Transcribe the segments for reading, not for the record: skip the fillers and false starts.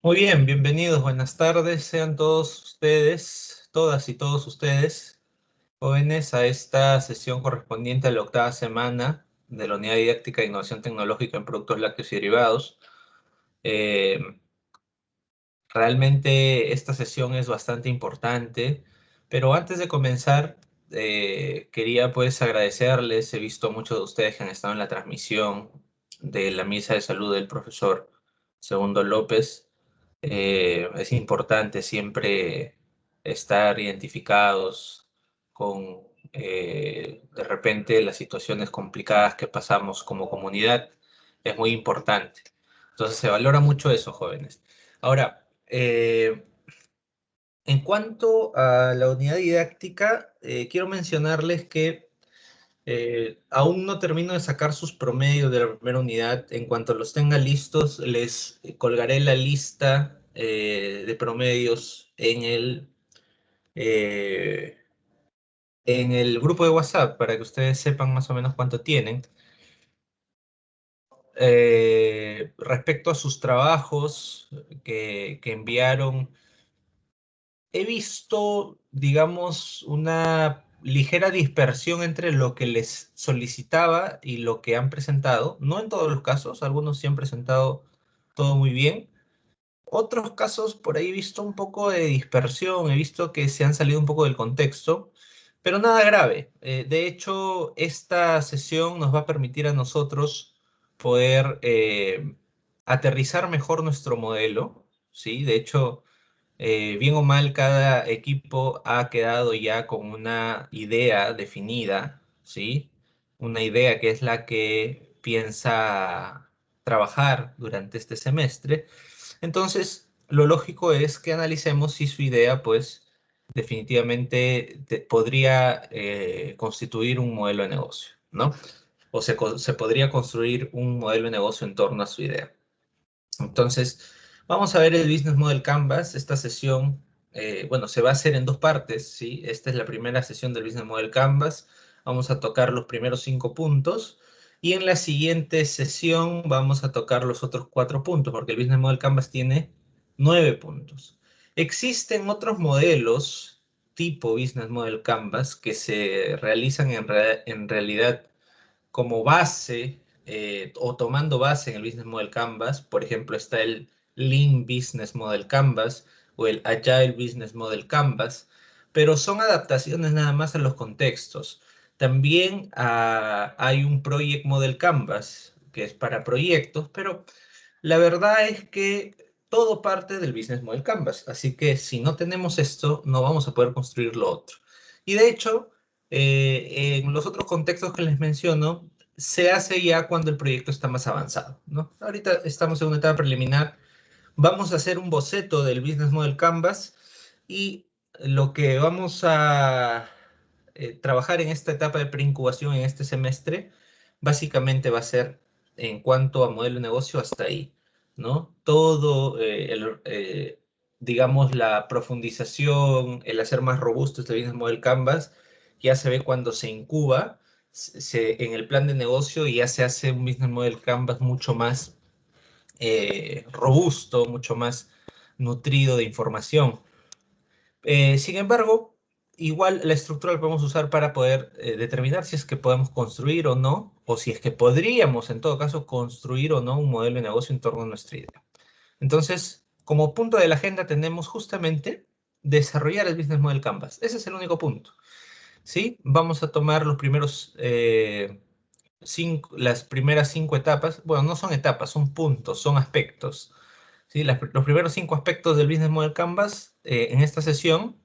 Muy bien, bienvenidos, buenas tardes, sean todos ustedes, todas y todos ustedes, jóvenes, a esta sesión correspondiente a la octava semana de la Unidad Didáctica de Innovación Tecnológica en Productos Lácteos y Derivados. Eh, Realmente esta sesión es bastante importante, pero antes de comenzar, quería pues agradecerles, he visto a muchos de ustedes que han estado en la transmisión de la misa de salud del profesor Segundo López. Es importante siempre estar identificados con de repente las situaciones complicadas que pasamos como comunidad. Es muy importante. Entonces se valora mucho eso, jóvenes. Ahora, en cuanto a la unidad didáctica, quiero mencionarles que aún no termino de sacar sus promedios de la primera unidad. En cuanto los tenga listos, les colgaré la lista de promedios eh, en el grupo de WhatsApp para que ustedes sepan más o menos cuánto tienen. Respecto a sus trabajos que enviaron, he visto, digamos, una ligera dispersión entre lo que les solicitaba y lo que han presentado. No en todos los casos, algunos sí han presentado todo muy bien. Otros casos por ahí he visto un poco de dispersión, he visto que se han salido un poco del contexto, pero nada grave. De hecho, esta sesión nos va a permitir a nosotros poder aterrizar mejor nuestro modelo, ¿sí? De hecho, bien o mal, cada equipo ha quedado ya con una idea definida, ¿sí? Una idea que es la que piensa trabajar durante este semestre. Entonces, lo lógico es que analicemos si su idea, pues, definitivamente podría constituir un modelo de negocio, ¿no? O se podría construir un modelo de negocio en torno a su idea. Entonces, vamos a ver el Business Model Canvas. Esta sesión, bueno, se va a hacer en dos partes, ¿sí? Esta es la primera sesión del Business Model Canvas. Vamos a tocar los primeros 5 puntos. Y en la siguiente sesión vamos a tocar los otros 4 puntos, porque el Business Model Canvas tiene 9 puntos. Existen otros modelos tipo Business Model Canvas que se realizan en realidad como base o tomando base en el Business Model Canvas. Por ejemplo, está el Lean Business Model Canvas o el Agile Business Model Canvas, pero son adaptaciones nada más a los contextos. También hay un Project Model Canvas, que es para proyectos, pero la verdad es que todo parte del Business Model Canvas, así que si no tenemos esto, no vamos a poder construir lo otro. Y de hecho, en los otros contextos que les menciono, se hace ya cuando el proyecto está más avanzado, ¿no? Ahorita estamos en una etapa preliminar, vamos a hacer un boceto del Business Model Canvas y lo que vamos a trabajar en esta etapa de preincubación en este semestre, básicamente va a ser en cuanto a modelo de negocio hasta ahí, ¿no? Todo, digamos, la profundización, el hacer más robusto este Business Model Canvas, ya se ve cuando se incuba en el plan de negocio y ya se hace un Business Model Canvas mucho más robusto, mucho más nutrido de información. Sin embargo, igual la estructura la podemos usar para poder determinar si es que podemos construir o no, o si es que podríamos, en todo caso, construir o no un modelo de negocio en torno a nuestra idea. Entonces, como punto de la agenda tenemos justamente desarrollar el Business Model Canvas. Ese es el único punto. ¿Sí? Vamos a tomar los primeros las primeras 5 etapas. Bueno, no son etapas, son puntos, son aspectos. ¿Sí? Los primeros 5 aspectos del Business Model Canvas en esta sesión,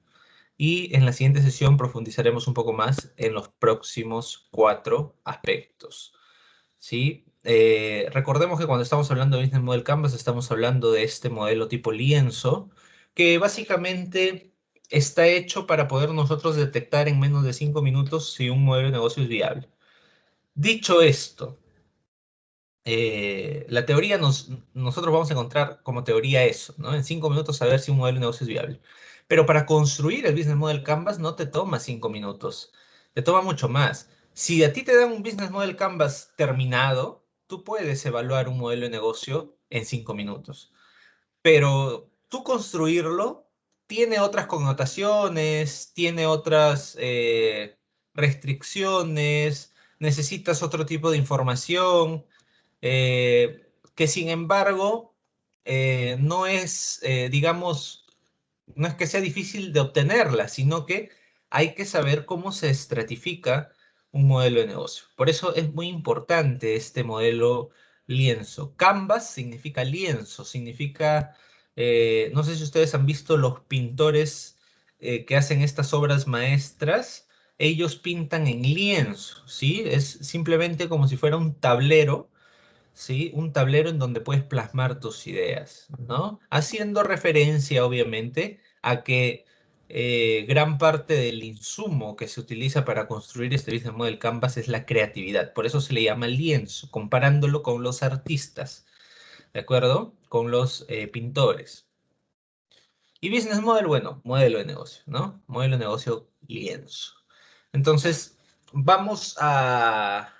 y en la siguiente sesión profundizaremos un poco más en los próximos 4 aspectos. ¿Sí? Recordemos que cuando estamos hablando de Business Model Canvas estamos hablando de este modelo tipo lienzo, que básicamente está hecho para poder nosotros detectar en menos de 5 minutos si un modelo de negocio es viable. Dicho esto, la teoría nosotros vamos a encontrar como teoría eso, ¿no? En 5 minutos saber si un modelo de negocio es viable. Pero para construir el Business Model Canvas no te toma 5 minutos, te toma mucho más. Si a ti te dan un Business Model Canvas terminado, tú puedes evaluar un modelo de negocio en 5 minutos. pero tú construirlo tiene otras connotaciones, tiene otras restricciones, necesitas otro tipo de información, que sin embargo no es, digamos, no es que sea difícil de obtenerla, sino que hay que saber cómo se estratifica un modelo de negocio. Por eso es muy importante este modelo lienzo. Canvas significa lienzo, significa, no sé si ustedes han visto los pintores que hacen estas obras maestras, ellos pintan en lienzo, ¿sí? Es simplemente como si fuera un tablero, ¿sí? Un tablero en donde puedes plasmar tus ideas, ¿no? Haciendo referencia, obviamente, a que gran parte del insumo que se utiliza para construir este business model canvas es la creatividad. Por eso se le llama lienzo, comparándolo con los artistas, ¿de acuerdo? Con los pintores. Y business model, bueno, modelo de negocio, ¿no? Modelo de negocio lienzo. Entonces, vamos a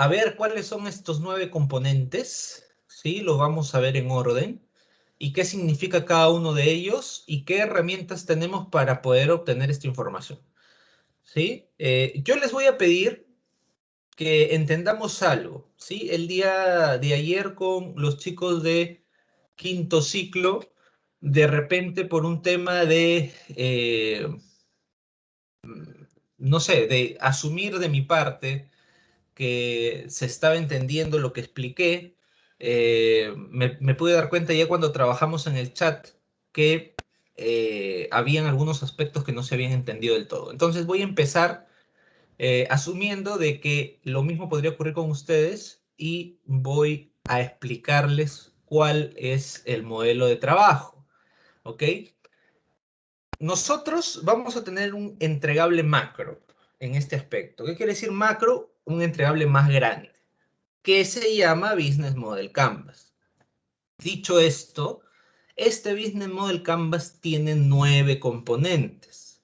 ver cuáles son estos 9 componentes, ¿sí? Los vamos a ver en orden y qué significa cada uno de ellos y qué herramientas tenemos para poder obtener esta información, ¿sí? Yo les voy a pedir que entendamos algo, ¿sí? El día de ayer con los chicos de quinto ciclo, de repente por un tema de, no sé, de asumir de mi parte, que se estaba entendiendo lo que expliqué, me pude dar cuenta ya cuando trabajamos en el chat que habían algunos aspectos que no se habían entendido del todo. Entonces voy a empezar asumiendo de que lo mismo podría ocurrir con ustedes y voy a explicarles cuál es el modelo de trabajo, ¿ok? Nosotros vamos a tener un entregable macro en este aspecto. ¿Qué quiere decir macro? Un entregable más grande, que se llama Business Model Canvas. Dicho esto, este Business Model Canvas tiene 9 componentes.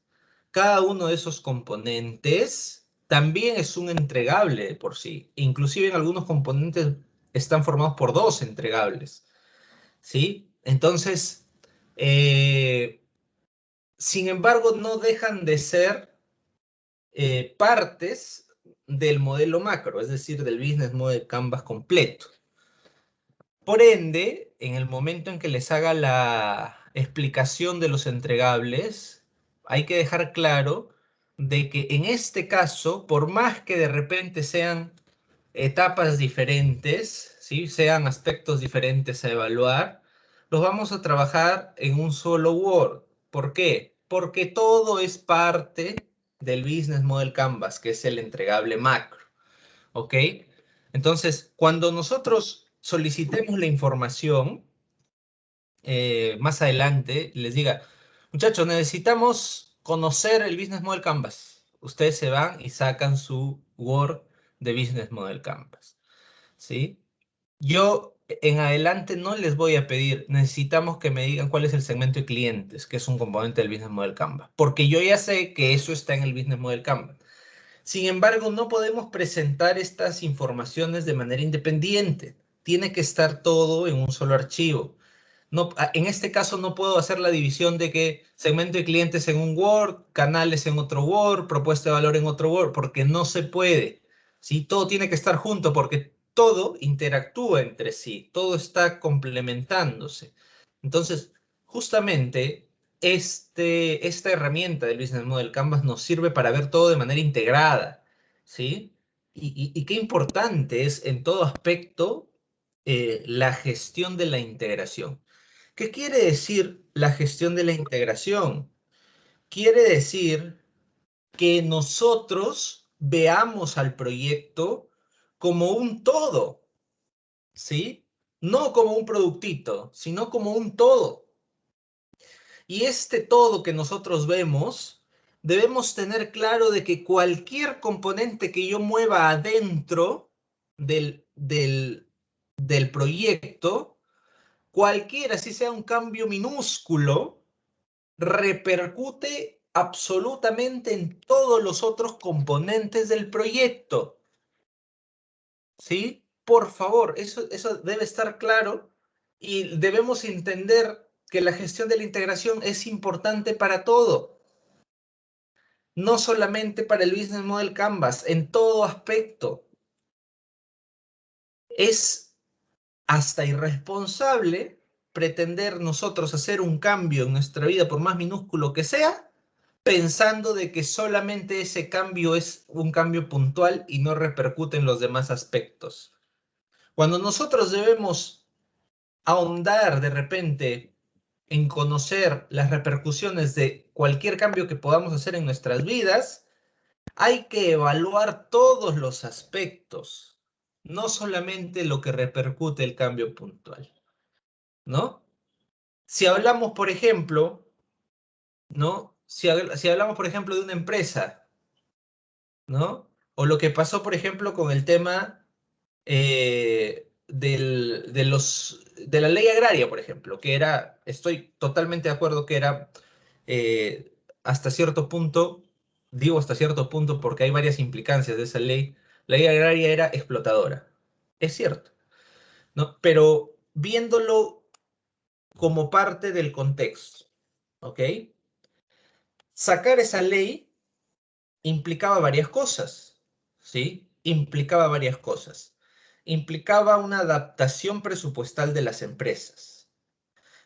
Cada uno de esos componentes también es un entregable de por sí. Inclusive en algunos componentes están formados por 2 entregables, ¿sí? Entonces, eh, sin embargo, no dejan de ser partes del modelo macro, es decir, del Business Model Canvas completo. Por ende, en el momento en que les haga la explicación de los entregables, hay que dejar claro de que en este caso, por más que de repente sean etapas diferentes, ¿sí? Sean aspectos diferentes a evaluar, los vamos a trabajar en un solo Word. ¿Por qué? Porque todo es parte del Business Model Canvas, que es el entregable macro. ¿Ok? Entonces, cuando nosotros solicitemos la información, más adelante les diga, muchachos, necesitamos conocer el Business Model Canvas. Ustedes se van y sacan su Word de Business Model Canvas, ¿sí? Yo en adelante no les voy a pedir, necesitamos que me digan cuál es el segmento de clientes, que es un componente del Business Model Canvas, porque yo ya sé que eso está en el Business Model Canvas. Sin embargo, no podemos presentar estas informaciones de manera independiente. Tiene que estar todo en un solo archivo. No, en este caso no puedo hacer la división de que segmento de clientes en un Word, canales en otro Word, propuesta de valor en otro Word, porque no se puede. ¿Sí? Todo tiene que estar junto porque todo interactúa entre sí, todo está complementándose. Entonces, justamente esta herramienta del Business Model Canvas nos sirve para ver todo de manera integrada, ¿sí? Y qué importante es en todo aspecto la gestión de la integración. ¿Qué quiere decir la gestión de la integración? Quiere decir que nosotros veamos al proyecto como un todo, ¿sí? No como un productito, sino como un todo. Y este todo que nosotros vemos, debemos tener claro de que cualquier componente que yo mueva adentro del proyecto, cualquiera, si sea un cambio minúsculo, repercute absolutamente en todos los otros componentes del proyecto. ¿Sí? Por favor, eso debe estar claro Y debemos entender que la gestión de la integración es importante para todo, no solamente para el Business Model Canvas, en todo aspecto. Es hasta irresponsable pretender nosotros hacer un cambio en nuestra vida, por más minúsculo que sea, pensando de que solamente ese cambio es un cambio puntual y no repercute en los demás aspectos. Cuando nosotros debemos ahondar de repente en conocer las repercusiones de cualquier cambio que podamos hacer en nuestras vidas, hay que evaluar todos los aspectos, no solamente lo que repercute el cambio puntual, ¿no? Si hablamos, por ejemplo, ¿no? Si hablamos, por ejemplo, de una empresa, ¿no? O lo que pasó, por ejemplo, con el tema de la ley agraria, por ejemplo, que era, estoy totalmente de acuerdo que era hasta cierto punto, digo hasta cierto punto porque hay varias implicancias de esa ley, la ley agraria era explotadora, es cierto, ¿no? Pero viéndolo como parte del contexto, ¿ok? Sacar esa ley implicaba varias cosas, ¿sí? Implicaba varias cosas. Implicaba una adaptación presupuestal de las empresas.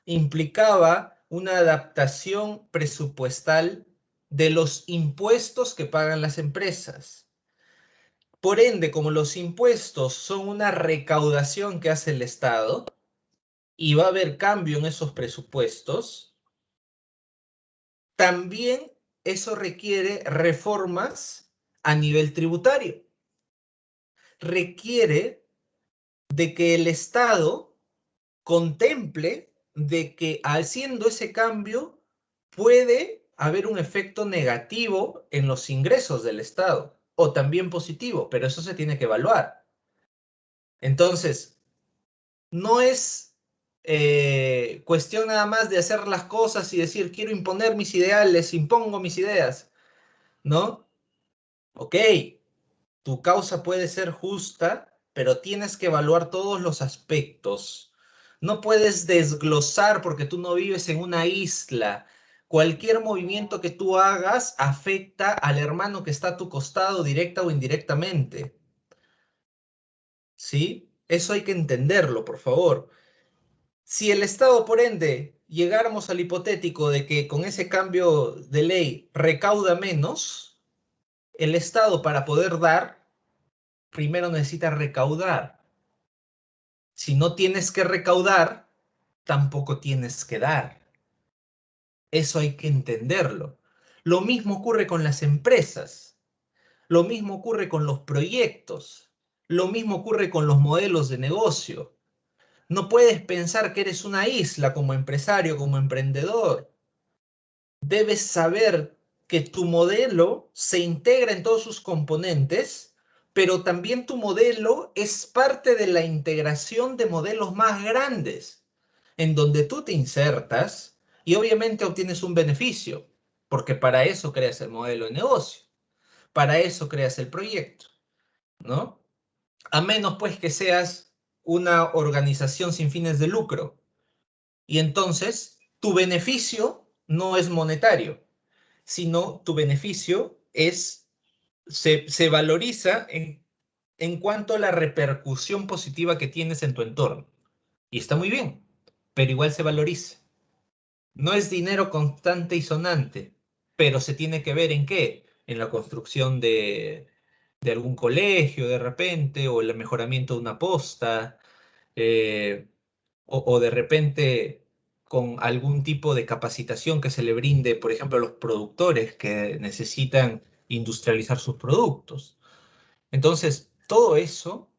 Implicaba una adaptación presupuestal de los impuestos que pagan las empresas. Por ende, como los impuestos son una recaudación que hace el Estado y va a haber cambio en esos presupuestos, también eso requiere reformas a nivel tributario. Requiere de que el Estado contemple de que haciendo ese cambio puede haber un efecto negativo en los ingresos del Estado o también positivo, pero eso se tiene que evaluar. Entonces, no es cuestión nada más de hacer las cosas y decir, quiero imponer mis ideales, impongo mis ideas, ¿no? Ok, tu causa puede ser justa, pero tienes que evaluar todos los aspectos. No puedes desglosar porque tú no vives en una isla. Cualquier movimiento que tú hagas afecta al hermano que está a tu costado directa o indirectamente. ¿Sí? Eso hay que entenderlo, por favor. Si el Estado, por ende, llegáramos al hipotético de que con ese cambio de ley recauda menos, el Estado para poder dar, primero necesita recaudar. Si no tienes que recaudar, tampoco tienes que dar. Eso hay que entenderlo. Lo mismo ocurre con las empresas. Lo mismo ocurre con los proyectos. Lo mismo ocurre con los modelos de negocio. No puedes pensar que eres una isla como empresario, como emprendedor. Debes saber que tu modelo se integra en todos sus componentes, pero también tu modelo es parte de la integración de modelos más grandes, en donde tú te insertas y obviamente obtienes un beneficio, porque para eso creas el modelo de negocio, para eso creas el proyecto, ¿no? A menos pues que seas una organización sin fines de lucro y entonces tu beneficio no es monetario, sino tu beneficio se valoriza en cuanto a la repercusión positiva que tienes en tu entorno. Y está muy bien, pero igual se valoriza. No es dinero constante y sonante, pero se tiene que ver en qué, en la construcción de algún colegio de repente, o el mejoramiento de una posta, eh, o de repente con algún tipo de capacitación que se le brinde, por ejemplo, a los productores que necesitan industrializar sus productos. Entonces, todo eso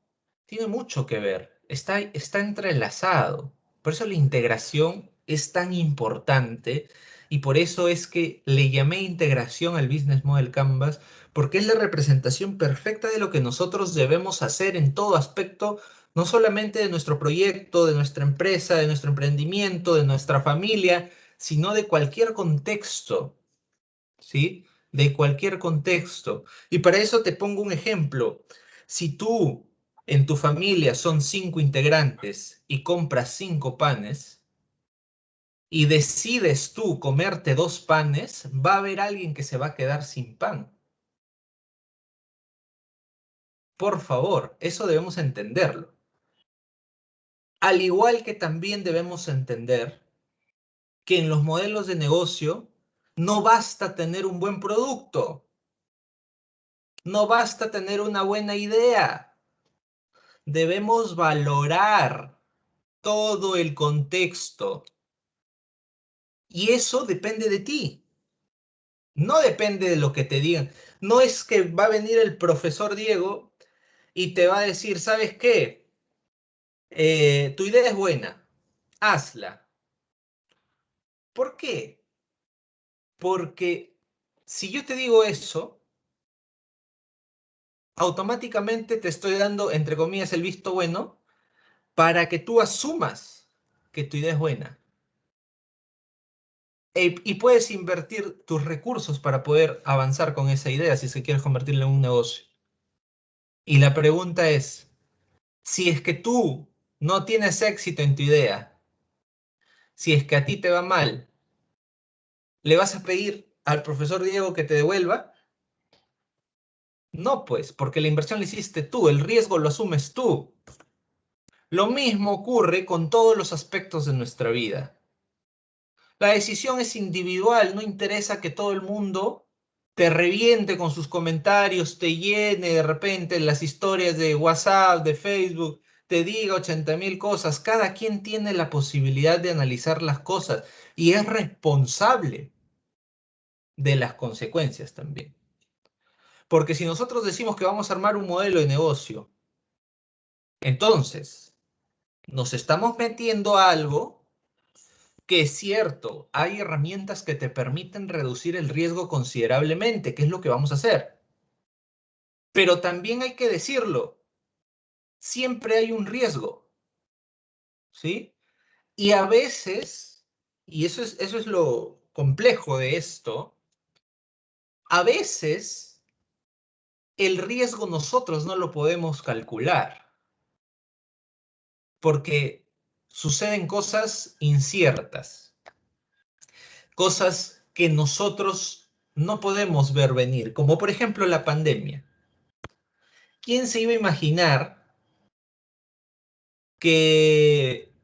tiene mucho que ver, está entrelazado. Por eso la integración es tan importante y por eso es que le llamé integración al Business Model Canvas, porque es la representación perfecta de lo que nosotros debemos hacer en todo aspecto, no solamente de nuestro proyecto, de nuestra empresa, de nuestro emprendimiento, de nuestra familia, sino de cualquier contexto, ¿sí? De cualquier contexto. Y para eso te pongo un ejemplo. Si tú en tu familia son 5 integrantes y compras 5 panes y decides tú comerte 2 panes, va a haber alguien que se va a quedar sin pan. Por favor, eso debemos entenderlo. Al igual que también debemos entender que en los modelos de negocio no basta tener un buen producto, no basta tener una buena idea. Debemos valorar todo el contexto y eso depende de ti. No depende de lo que te digan. No es que va a venir el profesor Diego y te va a decir, ¿sabes qué? Tu idea es buena, hazla. ¿Por qué? Porque si yo te digo eso, automáticamente te estoy dando, entre comillas, el visto bueno para que tú asumas que tu idea es buena. Y puedes invertir tus recursos para poder avanzar con esa idea si es que quieres convertirla en un negocio. Y la pregunta es, si es que tú no tienes éxito en tu idea, si es que a ti te va mal, ¿le vas a pedir al profesor Diego que te devuelva? No, pues, porque la inversión la hiciste tú, el riesgo lo asumes tú. Lo mismo ocurre con todos los aspectos de nuestra vida. La decisión es individual, no interesa que todo el mundo te reviente con sus comentarios, te llene de repente las historias de WhatsApp, de Facebook, te diga 80.000 cosas. Cada quien tiene la posibilidad de analizar las cosas y es responsable de las consecuencias también. Porque si nosotros decimos que vamos a armar un modelo de negocio, entonces nos estamos metiendo a algo que es cierto, hay herramientas que te permiten reducir el riesgo considerablemente, que es lo que vamos a hacer. Pero también hay que decirlo, siempre hay un riesgo, ¿sí? Y a veces, y eso es lo complejo de esto, a veces el riesgo nosotros no lo podemos calcular, porque suceden cosas inciertas, cosas que nosotros no podemos ver venir, como por ejemplo la pandemia. ¿Quién se iba a imaginar que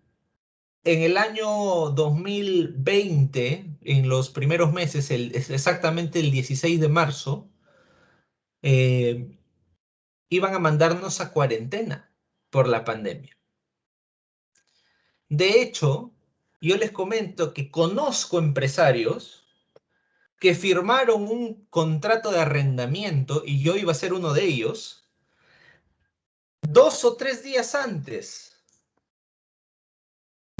en el año 2020, en los primeros meses, exactamente el 16 de marzo, eh, iban a mandarnos a cuarentena por la pandemia? De hecho, yo les comento que conozco empresarios que firmaron un contrato de arrendamiento, y yo iba a ser uno de ellos, 2 o 3 días antes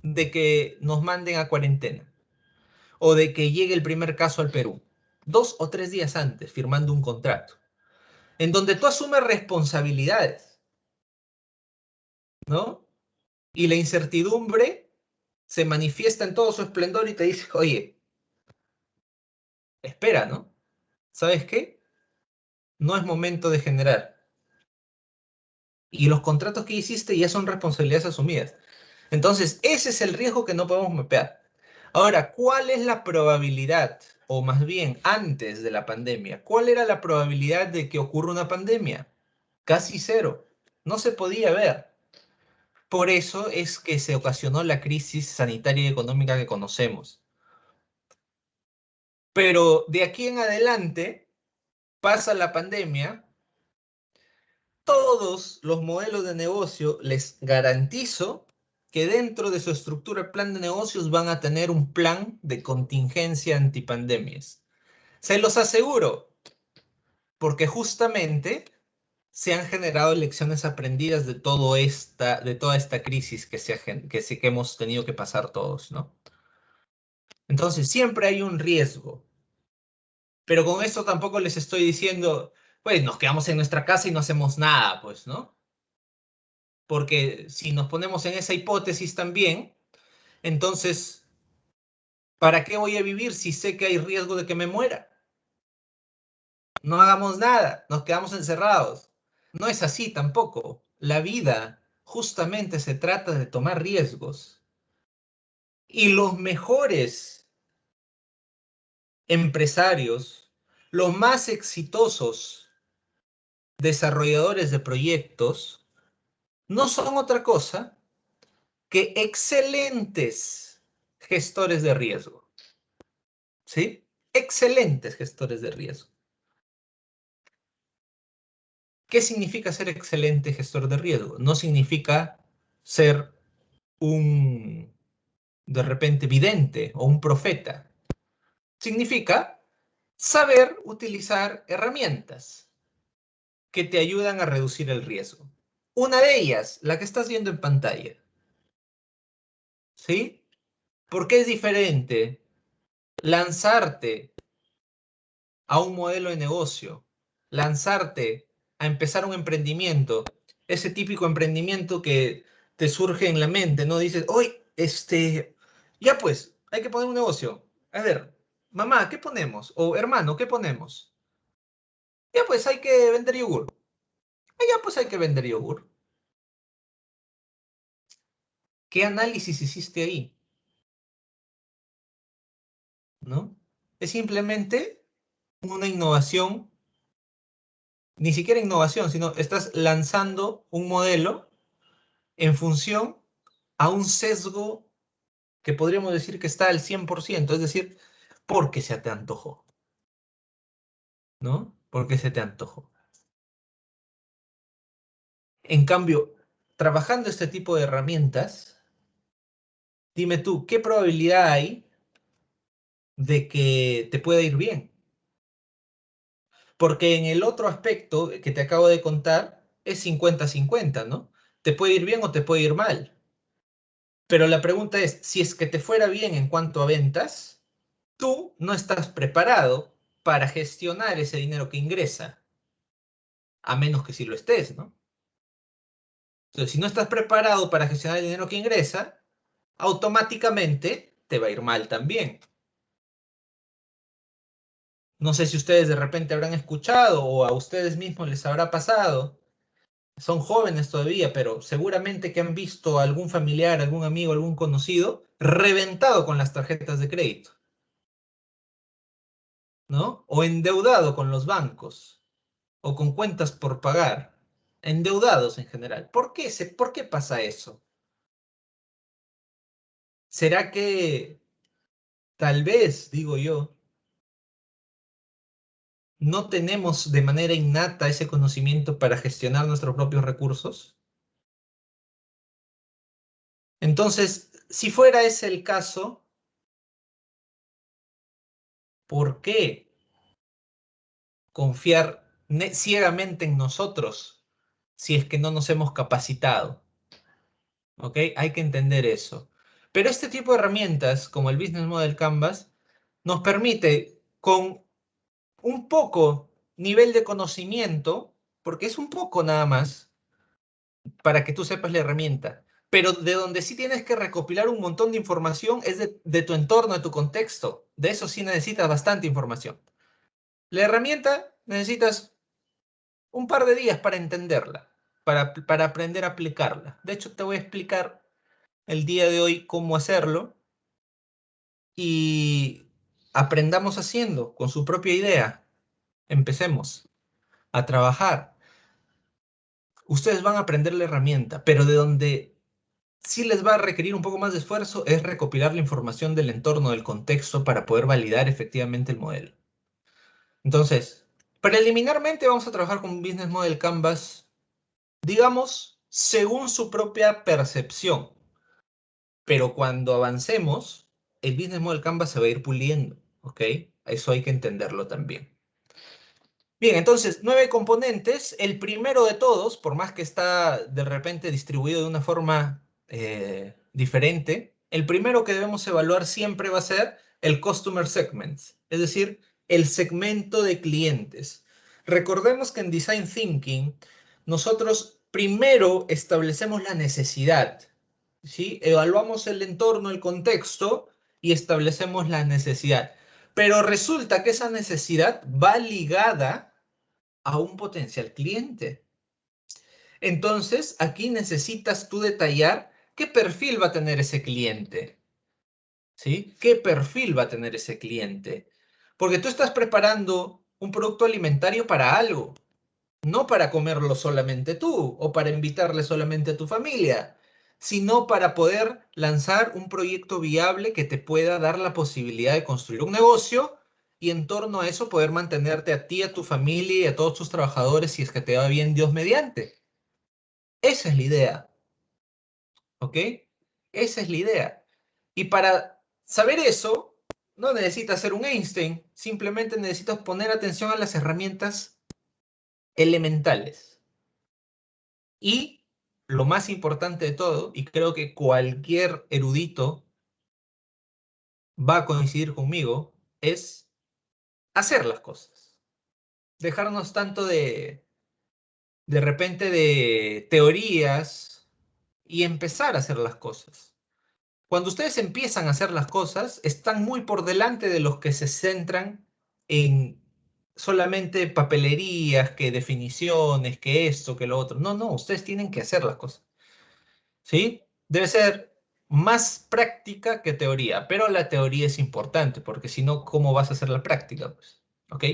de que nos manden a cuarentena o de que llegue el primer caso al Perú. 2 o 3 días antes, firmando un contrato, en donde tú asumes responsabilidades, ¿no? Y la incertidumbre se manifiesta en todo su esplendor y te dice, oye, espera, ¿no? ¿Sabes qué? No es momento de generar. Y los contratos que hiciste ya son responsabilidades asumidas. Entonces, ese es el riesgo que no podemos mapear. Ahora, ¿cuál es la probabilidad, o más bien antes de la pandemia, cuál era la probabilidad de que ocurra una pandemia? Casi cero. No se podía ver. Por eso es que se ocasionó la crisis sanitaria y económica que conocemos. Pero de aquí en adelante pasa la pandemia, todos los modelos de negocio les garantizo que dentro de su estructura plan de negocios van a tener un plan de contingencia antipandemias. Se los aseguro, porque justamente se han generado lecciones aprendidas de toda esta crisis que hemos tenido que pasar todos, ¿no? Entonces, siempre hay un riesgo, pero con esto tampoco les estoy diciendo, pues nos quedamos en nuestra casa y no hacemos nada, pues, ¿no? Porque si nos ponemos en esa hipótesis también, entonces, ¿para qué voy a vivir si sé que hay riesgo de que me muera? No hagamos nada, nos quedamos encerrados. No es así tampoco. la vida justamente se trata de tomar riesgos. Y los mejores empresarios, los más exitosos desarrolladores de proyectos, no son otra cosa que excelentes gestores de riesgo. ¿Sí? Excelentes gestores de riesgo. ¿Qué significa ser excelente gestor de riesgo? No significa ser un, de repente, vidente o un profeta. Significa saber utilizar herramientas que te ayudan a reducir el riesgo. Una de ellas, la que estás viendo en pantalla. ¿Sí? ¿Por qué es diferente lanzarte a un modelo de negocio, lanzarte a empezar un emprendimiento, ese típico emprendimiento que te surge en la mente, ¿no? Dices, hoy, ya pues, hay que poner un negocio. A ver, mamá, ¿qué ponemos? O hermano, ¿qué ponemos? Ya pues, hay que vender yogur. Ya pues, hay que vender yogur. ¿Qué análisis hiciste ahí? ¿No? Es simplemente una innovación, ni siquiera innovación, sino estás lanzando un modelo en función a un sesgo que podríamos decir que está al 100%, es decir, porque se te antojó, ¿no? Porque se te antojó. En cambio, trabajando este tipo de herramientas, dime tú, ¿qué probabilidad hay de que te pueda ir bien? Porque en el otro aspecto que te acabo de contar es 50-50, ¿no? Te puede ir bien o te puede ir mal. Pero la pregunta es, si es que te fuera bien en cuanto a ventas, tú no estás preparado para gestionar ese dinero que ingresa, a menos que sí lo estés, ¿no? Entonces, si no estás preparado para gestionar el dinero que ingresa, automáticamente te va a ir mal también. No sé si ustedes de repente habrán escuchado o a ustedes mismos les habrá pasado. Son jóvenes todavía, pero seguramente que han visto a algún familiar, algún amigo, algún conocido reventado con las tarjetas de crédito, ¿no? O endeudado con los bancos, o con cuentas por pagar, endeudados en general. ¿Por qué pasa eso? ¿Será que tal vez, digo yo, no tenemos de manera innata ese conocimiento para gestionar nuestros propios recursos? Entonces, si fuera ese el caso, ¿por qué confiar ciegamente en nosotros si es que no nos hemos capacitado? ¿Ok? Hay que entender eso. Pero este tipo de herramientas, como el Business Model Canvas, nos permite con un poco nivel de conocimiento, porque es un poco nada más, para que tú sepas la herramienta. Pero de donde sí tienes que recopilar un montón de información es de tu entorno, de tu contexto. De eso sí necesitas bastante información. La herramienta necesitas un par de días para entenderla, para aprender a aplicarla. De hecho, te voy a explicar el día de hoy cómo hacerlo y aprendamos haciendo con su propia idea. Empecemos a trabajar. Ustedes van a aprender la herramienta, pero de donde sí les va a requerir un poco más de esfuerzo es recopilar la información del entorno, del contexto, para poder validar efectivamente el modelo. Entonces, preliminarmente vamos a trabajar con Business Model Canvas, digamos, según su propia percepción. Pero cuando avancemos, el Business Model Canvas se va a ir puliendo, ¿ok? Eso hay que entenderlo también. Bien, entonces, 9 componentes. El primero de todos, por más que está de repente distribuido de una forma diferente, el primero que debemos evaluar siempre va a ser el Customer Segment, es decir, el segmento de clientes. Recordemos que en Design Thinking, nosotros primero establecemos la necesidad, ¿sí? Evaluamos el entorno, el contexto y establecemos la necesidad. Pero resulta que esa necesidad va ligada a un potencial cliente. Entonces, aquí necesitas tú detallar qué perfil va a tener ese cliente, ¿sí? ¿Qué perfil va a tener ese cliente? Porque tú estás preparando un producto alimentario para algo, no para comerlo solamente tú o para invitarle solamente a tu familia, sino para poder lanzar un proyecto viable que te pueda dar la posibilidad de construir un negocio y en torno a eso poder mantenerte a ti, a tu familia y a todos tus trabajadores si es que te va bien Dios mediante. Esa es la idea, ¿ok? Esa es la idea. Y para saber eso, no necesitas ser un Einstein, simplemente necesitas poner atención a las herramientas elementales. Y lo más importante de todo, y creo que cualquier erudito va a coincidir conmigo, es hacer las cosas. Dejarnos tanto de repente de teorías y empezar a hacer las cosas. Cuando ustedes empiezan a hacer las cosas, están muy por delante de los que se centran en solamente papelerías, que definiciones, que esto, que lo otro. No, no, ustedes tienen que hacer las cosas. ¿Sí? Debe ser más práctica que teoría, pero la teoría es importante, porque si no, ¿cómo vas a hacer la práctica? Pues, ¿ok?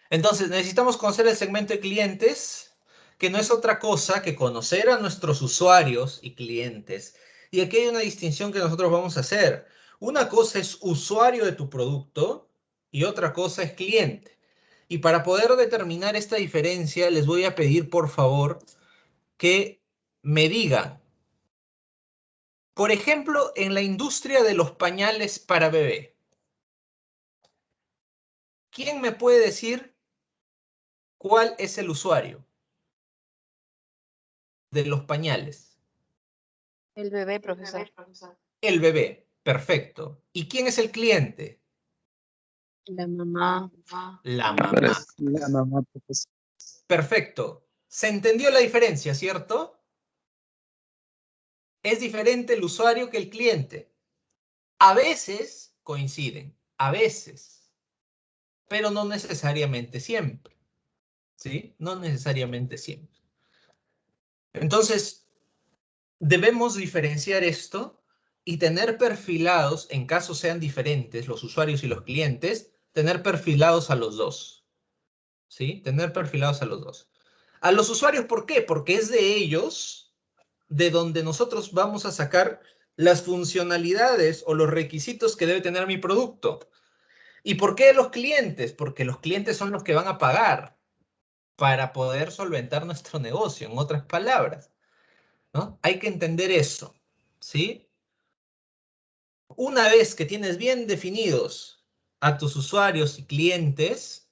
Entonces, necesitamos conocer el segmento de clientes, que no es otra cosa que conocer a nuestros usuarios y clientes. Y aquí hay una distinción que nosotros vamos a hacer. Una cosa es usuario de tu producto y otra cosa es cliente. Y para poder determinar esta diferencia, les voy a pedir, por favor, que me digan, por ejemplo, en la industria de los pañales para bebé, ¿quién me puede decir cuál es el usuario de los pañales? El bebé, profesor. El bebé, perfecto. ¿Y quién es el cliente? La mamá. La mamá. La mamá, profesor. Perfecto. ¿Se entendió la diferencia, cierto? Es diferente el usuario que el cliente. A veces coinciden, a veces, pero no necesariamente siempre. ¿Sí? No necesariamente siempre. Entonces, debemos diferenciar esto y tener perfilados, en caso sean diferentes los usuarios y los clientes, tener perfilados a los dos. ¿Sí? Tener perfilados a los dos. A los usuarios, ¿por qué? Porque es de ellos de donde nosotros vamos a sacar las funcionalidades o los requisitos que debe tener mi producto. ¿Y por qué los clientes? Porque los clientes son los que van a pagar para poder solventar nuestro negocio, en otras palabras, ¿no? Hay que entender eso, ¿sí? Una vez que tienes bien definidos a tus usuarios y clientes,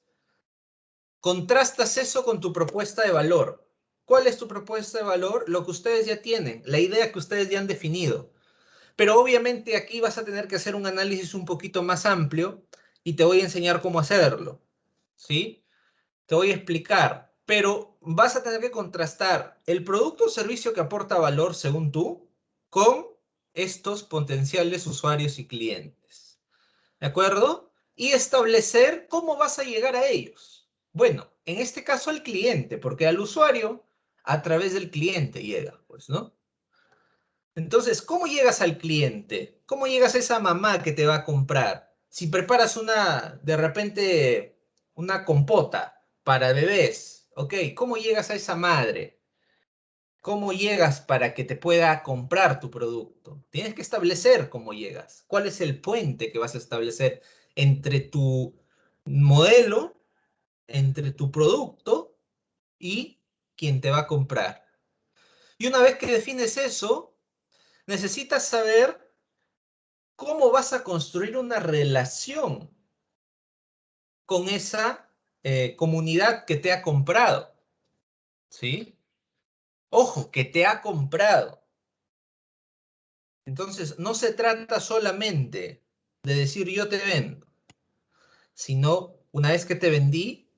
contrastas eso con tu propuesta de valor. ¿Cuál es tu propuesta de valor? Lo que ustedes ya tienen, la idea que ustedes ya han definido. Pero obviamente aquí vas a tener que hacer un análisis un poquito más amplio y te voy a enseñar cómo hacerlo, ¿sí? Te voy a explicar, pero vas a tener que contrastar el producto o servicio que aporta valor según tú con estos potenciales usuarios y clientes. ¿De acuerdo? Y establecer cómo vas a llegar a ellos. Bueno, en este caso al cliente, porque al usuario a través del cliente llega, pues, ¿no? Entonces, ¿cómo llegas al cliente? ¿Cómo llegas a esa mamá que te va a comprar? Si preparas de repente, una compota para bebés, ¿ok? ¿Cómo llegas a esa madre? ¿Cómo llegas para que te pueda comprar tu producto? Tienes que establecer cómo llegas. ¿Cuál es el puente que vas a establecer entre tu modelo, entre tu producto y quien te va a comprar? Y una vez que defines eso, necesitas saber cómo vas a construir una relación con esa comunidad que te ha comprado, ¿sí? Ojo, que te ha comprado. Entonces, no se trata solamente de decir yo te vendo, sino una vez que te vendí,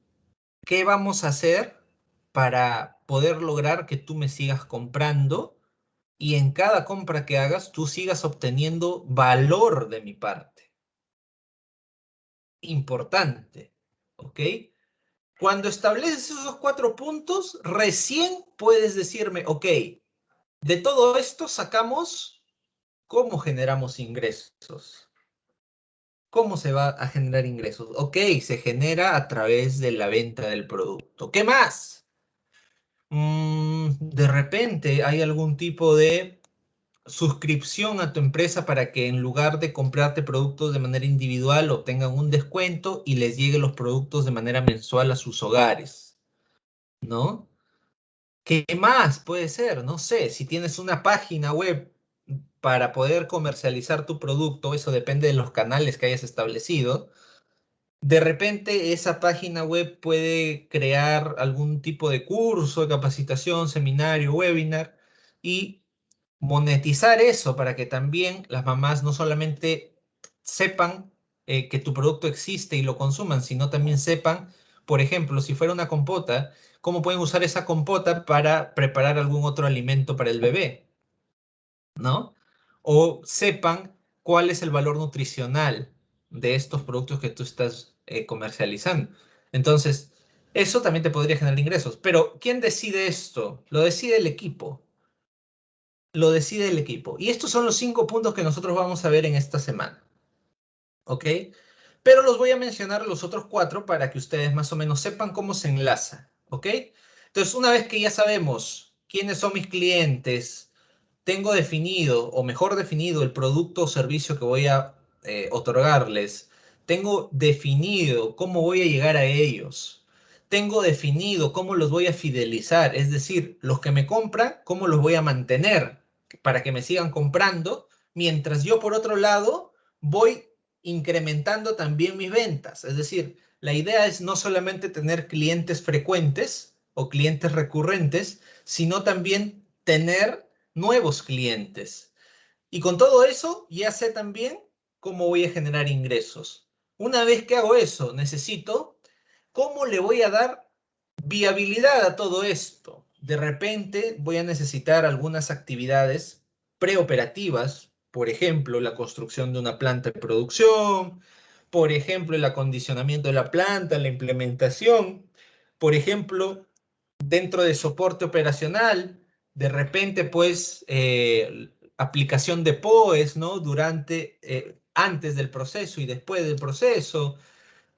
¿qué vamos a hacer para poder lograr que tú me sigas comprando y en cada compra que hagas tú sigas obteniendo valor de mi parte? Importante, ¿ok? Cuando estableces esos 4 puntos, recién puedes decirme, ok, de todo esto sacamos cómo generamos ingresos. ¿Cómo se va a generar ingresos? Ok, se genera a través de la venta del producto. ¿Qué más? De repente hay algún tipo de suscripción a tu empresa para que en lugar de comprarte productos de manera individual obtengan un descuento y les lleguen los productos de manera mensual a sus hogares, ¿no? ¿Qué más puede ser? No sé, si tienes una página web para poder comercializar tu producto, eso depende de los canales que hayas establecido. De repente esa página web puede crear algún tipo de curso, de capacitación, seminario, webinar y monetizar eso para que también las mamás no solamente sepan que tu producto existe y lo consuman, sino también sepan, por ejemplo, si fuera una compota, cómo pueden usar esa compota para preparar algún otro alimento para el bebé, ¿no? O sepan cuál es el valor nutricional de estos productos que tú estás comercializando. Entonces, eso también te podría generar ingresos. Pero, ¿quién decide esto? Lo decide el equipo. Lo decide el equipo. Y estos son los 5 puntos que nosotros vamos a ver en esta semana. ¿Ok? Pero los voy a mencionar los otros 4 para que ustedes más o menos sepan cómo se enlaza. ¿Ok? Entonces, una vez que ya sabemos quiénes son mis clientes, tengo definido, o mejor definido, el producto o servicio que voy a otorgarles. Tengo definido cómo voy a llegar a ellos. Tengo definido cómo los voy a fidelizar, es decir, los que me compran, cómo los voy a mantener para que me sigan comprando, mientras yo por otro lado voy incrementando también mis ventas. Es decir, la idea es no solamente tener clientes frecuentes o clientes recurrentes, sino también tener nuevos clientes. Y con todo eso, ya sé también cómo voy a generar ingresos. Una vez que hago eso, necesito cómo le voy a dar viabilidad a todo esto. De repente voy a necesitar algunas actividades preoperativas, por ejemplo, la construcción de una planta de producción, por ejemplo, el acondicionamiento de la planta, la implementación, por ejemplo, dentro de soporte operacional, de repente, pues, aplicación de POEs, ¿no? Antes del proceso y después del proceso,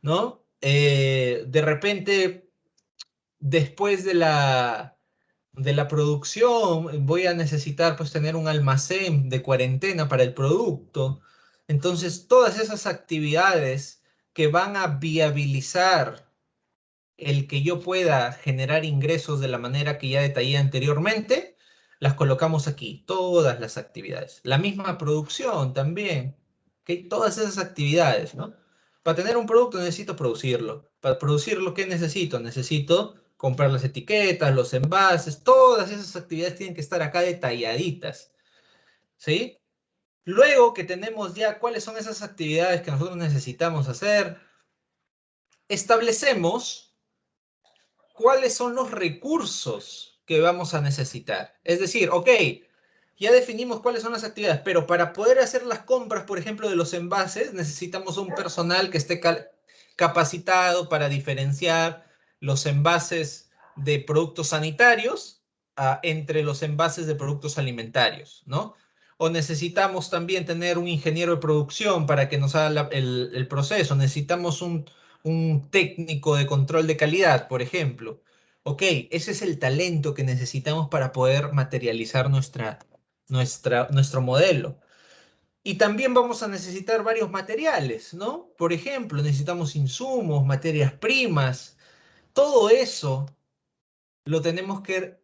¿no? De repente, después de la producción, voy a necesitar, pues, tener un almacén de cuarentena para el producto. Entonces, todas esas actividades que van a viabilizar el que yo pueda generar ingresos de la manera que ya detallé anteriormente, las colocamos aquí, todas las actividades. La misma producción también, ¿ok? Todas esas actividades, ¿no? Para tener un producto necesito producirlo. Para producirlo, ¿qué necesito? Necesito comprar las etiquetas, los envases, todas esas actividades tienen que estar acá detalladitas, ¿sí? Luego que tenemos ya cuáles son esas actividades que nosotros necesitamos hacer, establecemos cuáles son los recursos que vamos a necesitar. Es decir, ok, ya definimos cuáles son las actividades, pero para poder hacer las compras, por ejemplo, de los envases, necesitamos un personal que esté capacitado para diferenciar los envases de productos sanitarios entre los envases de productos alimentarios, ¿no? O necesitamos también tener un ingeniero de producción para que nos haga el proceso. Necesitamos un técnico de control de calidad, por ejemplo. Ok, ese es el talento que necesitamos para poder materializar nuestro modelo. Y también vamos a necesitar varios materiales, ¿no? Por ejemplo, necesitamos insumos, materias primas. Todo eso lo tenemos que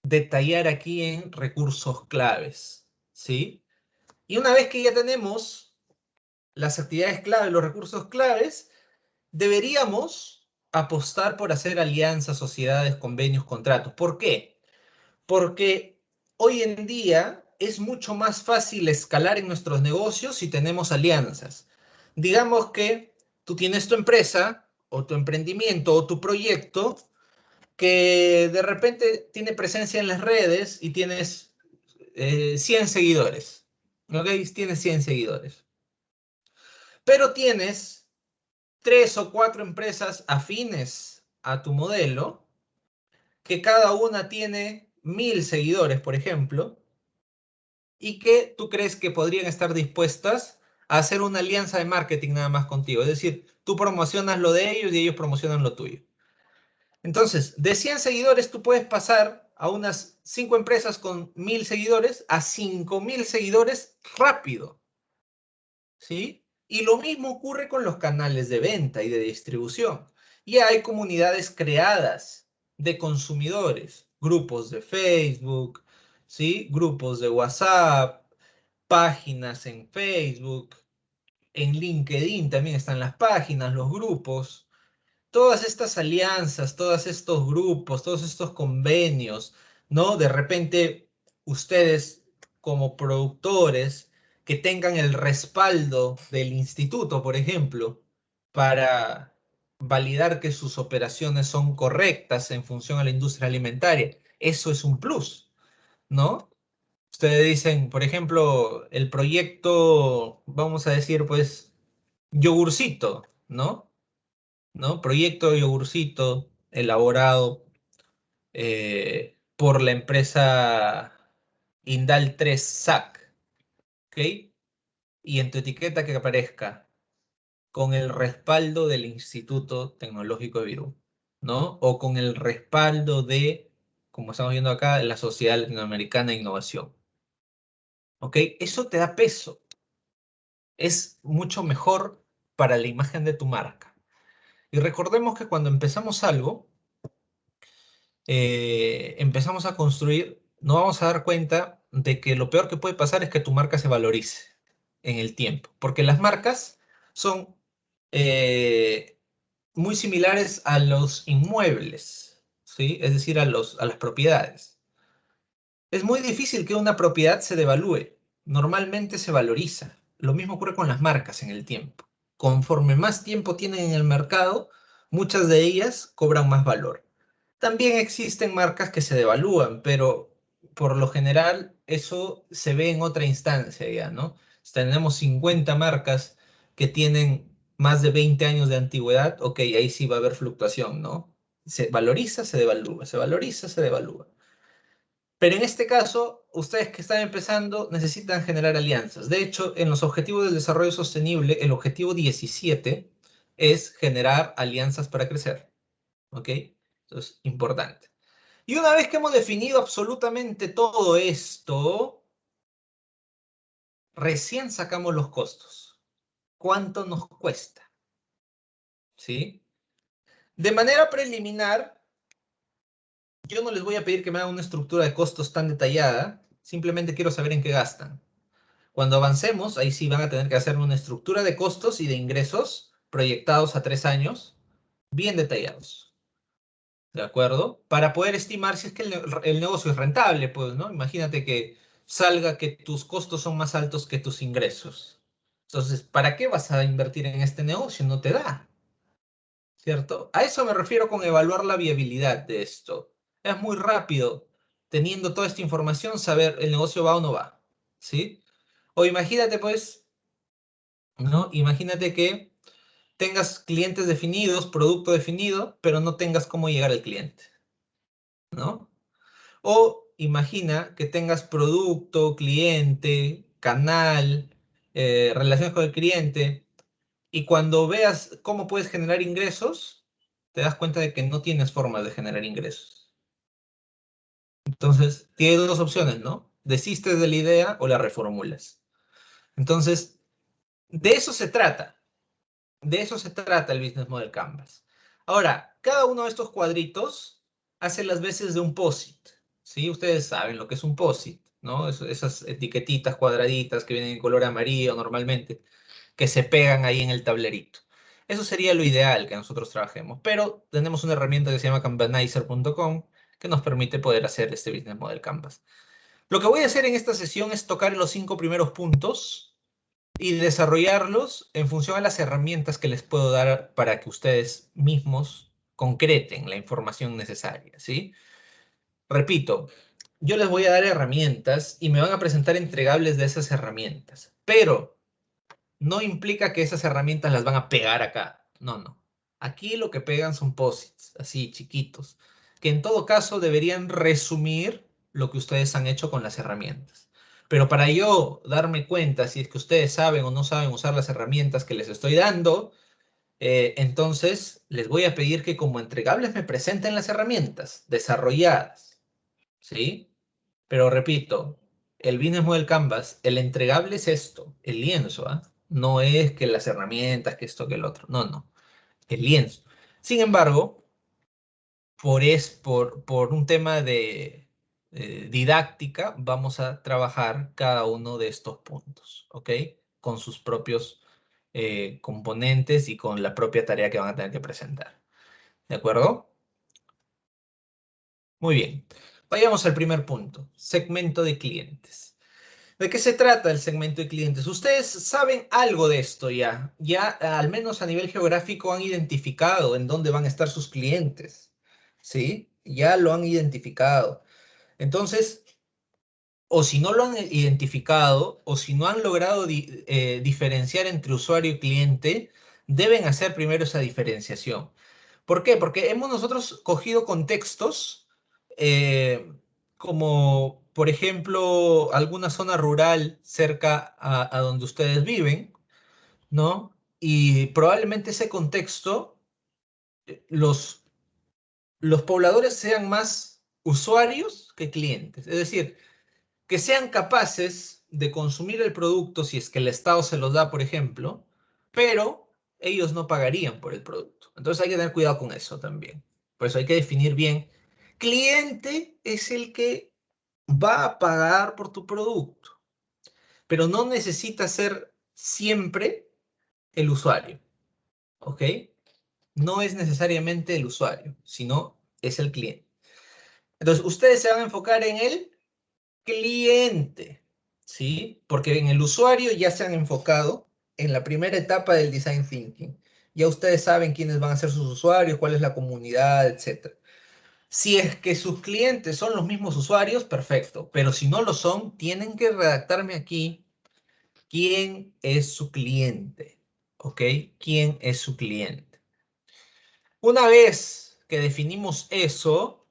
detallar aquí en recursos claves, ¿sí? Y una vez que ya tenemos las actividades claves, los recursos claves, deberíamos apostar por hacer alianzas, sociedades, convenios, contratos. ¿Por qué? Porque hoy en día es mucho más fácil escalar en nuestros negocios si tenemos alianzas. Digamos que tú tienes tu empresa o tu emprendimiento o tu proyecto que de repente tiene presencia en las redes y tienes 100 seguidores. ¿Ok? Tienes 100 seguidores. Pero tienes 3 o 4 empresas afines a tu modelo, que cada una tiene 1000 seguidores, por ejemplo, y que tú crees que podrían estar dispuestas a hacer una alianza de marketing nada más contigo. Es decir, tú promocionas lo de ellos y ellos promocionan lo tuyo. Entonces, de 100 seguidores, tú puedes pasar a unas 5 empresas con 1000 seguidores a 5000 seguidores rápido, ¿sí? Y lo mismo ocurre con los canales de venta y de distribución. Ya hay comunidades creadas de consumidores, grupos de Facebook, ¿sí? Grupos de WhatsApp, páginas en Facebook, en LinkedIn también están las páginas, los grupos. Todas estas alianzas, todos estos grupos, todos estos convenios, ¿no? De repente ustedes como productores que tengan el respaldo del instituto, por ejemplo, para validar que sus operaciones son correctas en función a la industria alimentaria. Eso es un plus, ¿no? Ustedes dicen, por ejemplo, el proyecto, vamos a decir, pues, yogurcito, ¿no? ¿No? Proyecto de yogurcito elaborado por la empresa Indal 3 SAC, ¿ok? Y en tu etiqueta que aparezca con el respaldo del Instituto Tecnológico de Virú, ¿no? O con el respaldo de, como estamos viendo acá, la Sociedad Latinoamericana de Innovación, ¿ok? Eso te da peso. Es mucho mejor para la imagen de tu marca. Y recordemos que cuando empezamos algo, empezamos a construir, nos vamos a dar cuenta de que lo peor que puede pasar es que tu marca se valorice en el tiempo, porque las marcas son eh, muy similares a los inmuebles, ¿sí? Es decir, a las propiedades. Es muy difícil que una propiedad se devalúe, normalmente se valoriza. Lo mismo ocurre con las marcas en el tiempo. Conforme más tiempo tienen en el mercado, muchas de ellas cobran más valor. También existen marcas que se devalúan, pero por lo general eso se ve en otra instancia ya, ¿no? Tenemos 50 marcas que tienen más de 20 años de antigüedad, ok, ahí sí va a haber fluctuación, ¿no? Se valoriza, se devalúa, se valoriza, se devalúa. Pero en este caso, ustedes que están empezando necesitan generar alianzas. De hecho, en los Objetivos del Desarrollo Sostenible, el objetivo 17 es generar alianzas para crecer, ¿ok? Entonces, importante. Y una vez que hemos definido absolutamente todo esto, recién sacamos los costos. ¿Cuánto nos cuesta? ¿Sí? De manera preliminar, yo no les voy a pedir que me hagan una estructura de costos tan detallada, simplemente quiero saber en qué gastan. Cuando avancemos, ahí sí van a tener que hacer una estructura de costos y de ingresos proyectados a 3 años, bien detallados. ¿De acuerdo? Para poder estimar si es que el negocio es rentable, pues, ¿no? Imagínate que salga que tus costos son más altos que tus ingresos. Entonces, ¿para qué vas a invertir en este negocio? No te da, ¿cierto? A eso me refiero con evaluar la viabilidad de esto. Es muy rápido, teniendo toda esta información, saber el negocio va o no va, ¿sí? O imagínate, pues, ¿no? Imagínate que tengas clientes definidos, producto definido, pero no tengas cómo llegar al cliente, ¿no? O imagina que tengas producto, cliente, canal, relaciones con el cliente, y cuando veas cómo puedes generar ingresos, te das cuenta de que no tienes formas de generar ingresos. Entonces, tienes dos opciones, ¿no? Desistes de la idea o la reformulas. Entonces, de eso se trata. De eso se trata el Business Model Canvas. Ahora, cada uno de estos cuadritos hace las veces de un POSIT, ¿sí? Ustedes saben lo que es un POSIT, ¿no? Esas etiquetitas cuadraditas que vienen en color amarillo normalmente, que se pegan ahí en el tablerito. Eso sería lo ideal que nosotros trabajemos, pero tenemos una herramienta que se llama canvanizer.com que nos permite poder hacer este Business Model Canvas. Lo que voy a hacer en esta sesión es tocar los 5 primeros puntos y desarrollarlos en función a las herramientas que les puedo dar para que ustedes mismos concreten la información necesaria, ¿sí? Repito, yo les voy a dar herramientas y me van a presentar entregables de esas herramientas, pero no implica que esas herramientas las van a pegar acá. No, no. Aquí lo que pegan son posits, así chiquitos, que en todo caso deberían resumir lo que ustedes han hecho con las herramientas. Pero para yo darme cuenta si es que ustedes saben o no saben usar las herramientas que les estoy dando, entonces les voy a pedir que como entregables me presenten las herramientas desarrolladas, ¿sí? Pero repito, el Business Model Canvas, el entregable es esto, el lienzo, ¿ah? No es que las herramientas, que esto, que el otro. No, no, el lienzo. Sin embargo, por un tema de didáctica, vamos a trabajar cada uno de estos puntos, ¿ok? Con sus propios componentes y con la propia tarea que van a tener que presentar. ¿De acuerdo? Muy bien. Vayamos al primer punto, segmento de clientes. ¿De qué se trata el segmento de clientes? Ustedes saben algo de esto ya. Ya al menos a nivel geográfico han identificado en dónde van a estar sus clientes. ¿Sí? Ya lo han identificado. Entonces, o si no lo han identificado, o si no han logrado diferenciar entre usuario y cliente, deben hacer primero esa diferenciación. ¿Por qué? Porque hemos nosotros cogido contextos eh, como, por ejemplo, alguna zona rural cerca a donde ustedes viven, ¿no? Y probablemente ese contexto, los, los pobladores sean más usuarios que clientes. Es decir, que sean capaces de consumir el producto si es que el Estado se los da, por ejemplo, pero ellos no pagarían por el producto. Entonces hay que tener cuidado con eso también. Por eso hay que definir bien. Cliente es el que va a pagar por tu producto, pero no necesita ser siempre el usuario, ¿ok? No es necesariamente el usuario, sino es el cliente. Entonces, ustedes se van a enfocar en el cliente, ¿sí? Porque en el usuario ya se han enfocado en la primera etapa del design thinking. Ya ustedes saben quiénes van a ser sus usuarios, cuál es la comunidad, etc. Si es que sus clientes son los mismos usuarios, perfecto. Pero si no lo son, tienen que redactarme aquí quién es su cliente, ¿ok? ¿Quién es su cliente? Una vez que definimos eso,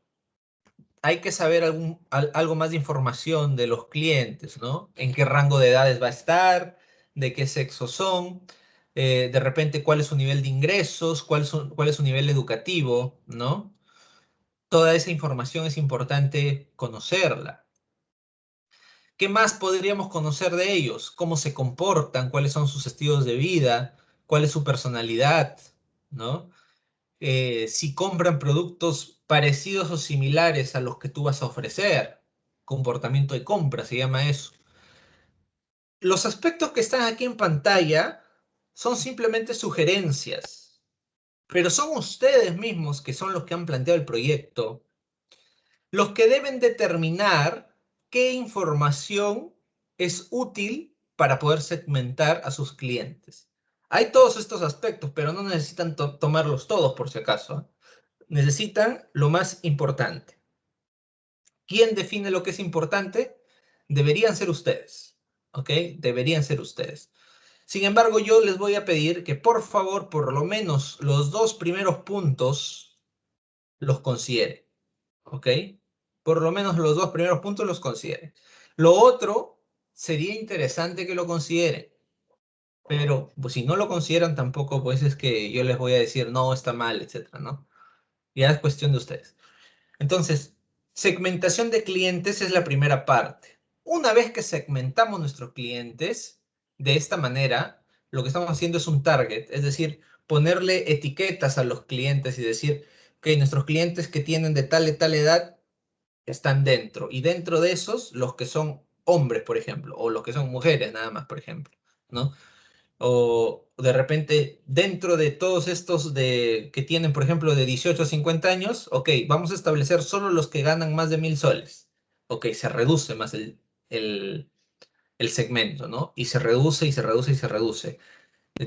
hay que saber algo más de información de los clientes, ¿no? En qué rango de edades va a estar, de qué sexo son, de repente cuál es su nivel de ingresos, cuál es su nivel educativo, ¿no? Toda esa información es importante conocerla. ¿Qué más podríamos conocer de ellos? ¿Cómo se comportan? ¿Cuáles son sus estilos de vida? ¿Cuál es su personalidad? ¿No? Si compran productos parecidos o similares a los que tú vas a ofrecer. Comportamiento de compra se llama eso. Los aspectos que están aquí en pantalla son simplemente sugerencias, pero son ustedes mismos, que son los que han planteado el proyecto, los que deben determinar qué información es útil para poder segmentar a sus clientes. Hay todos estos aspectos, pero no necesitan tomarlos todos por si acaso, ¿eh? Necesitan lo más importante. ¿Quién define lo que es importante? Deberían ser ustedes, ¿ok? Deberían ser ustedes. Sin embargo, yo les voy a pedir que por favor, por lo menos los dos primeros puntos los consideren, ¿ok? Por lo menos los dos primeros puntos los consideren. Lo otro sería interesante que lo consideren, pero pues, si no lo consideran tampoco, pues es que yo les voy a decir, no, está mal, etcétera, ¿no? Ya es cuestión de ustedes. Entonces, segmentación de clientes es la primera parte. Una vez que segmentamos nuestros clientes, de esta manera, lo que estamos haciendo es un target, es decir, ponerle etiquetas a los clientes y decir, que nuestros clientes que tienen de tal edad están dentro. Y dentro de esos, los que son hombres, por ejemplo, o los que son mujeres, nada más, por ejemplo, ¿no? O de repente, dentro de todos estos que tienen, por ejemplo, de 18 a 50 años, ok, vamos a establecer solo los que ganan más de 1.000 soles. Ok, se reduce más el, el segmento, ¿no? Y se reduce y se reduce y se reduce,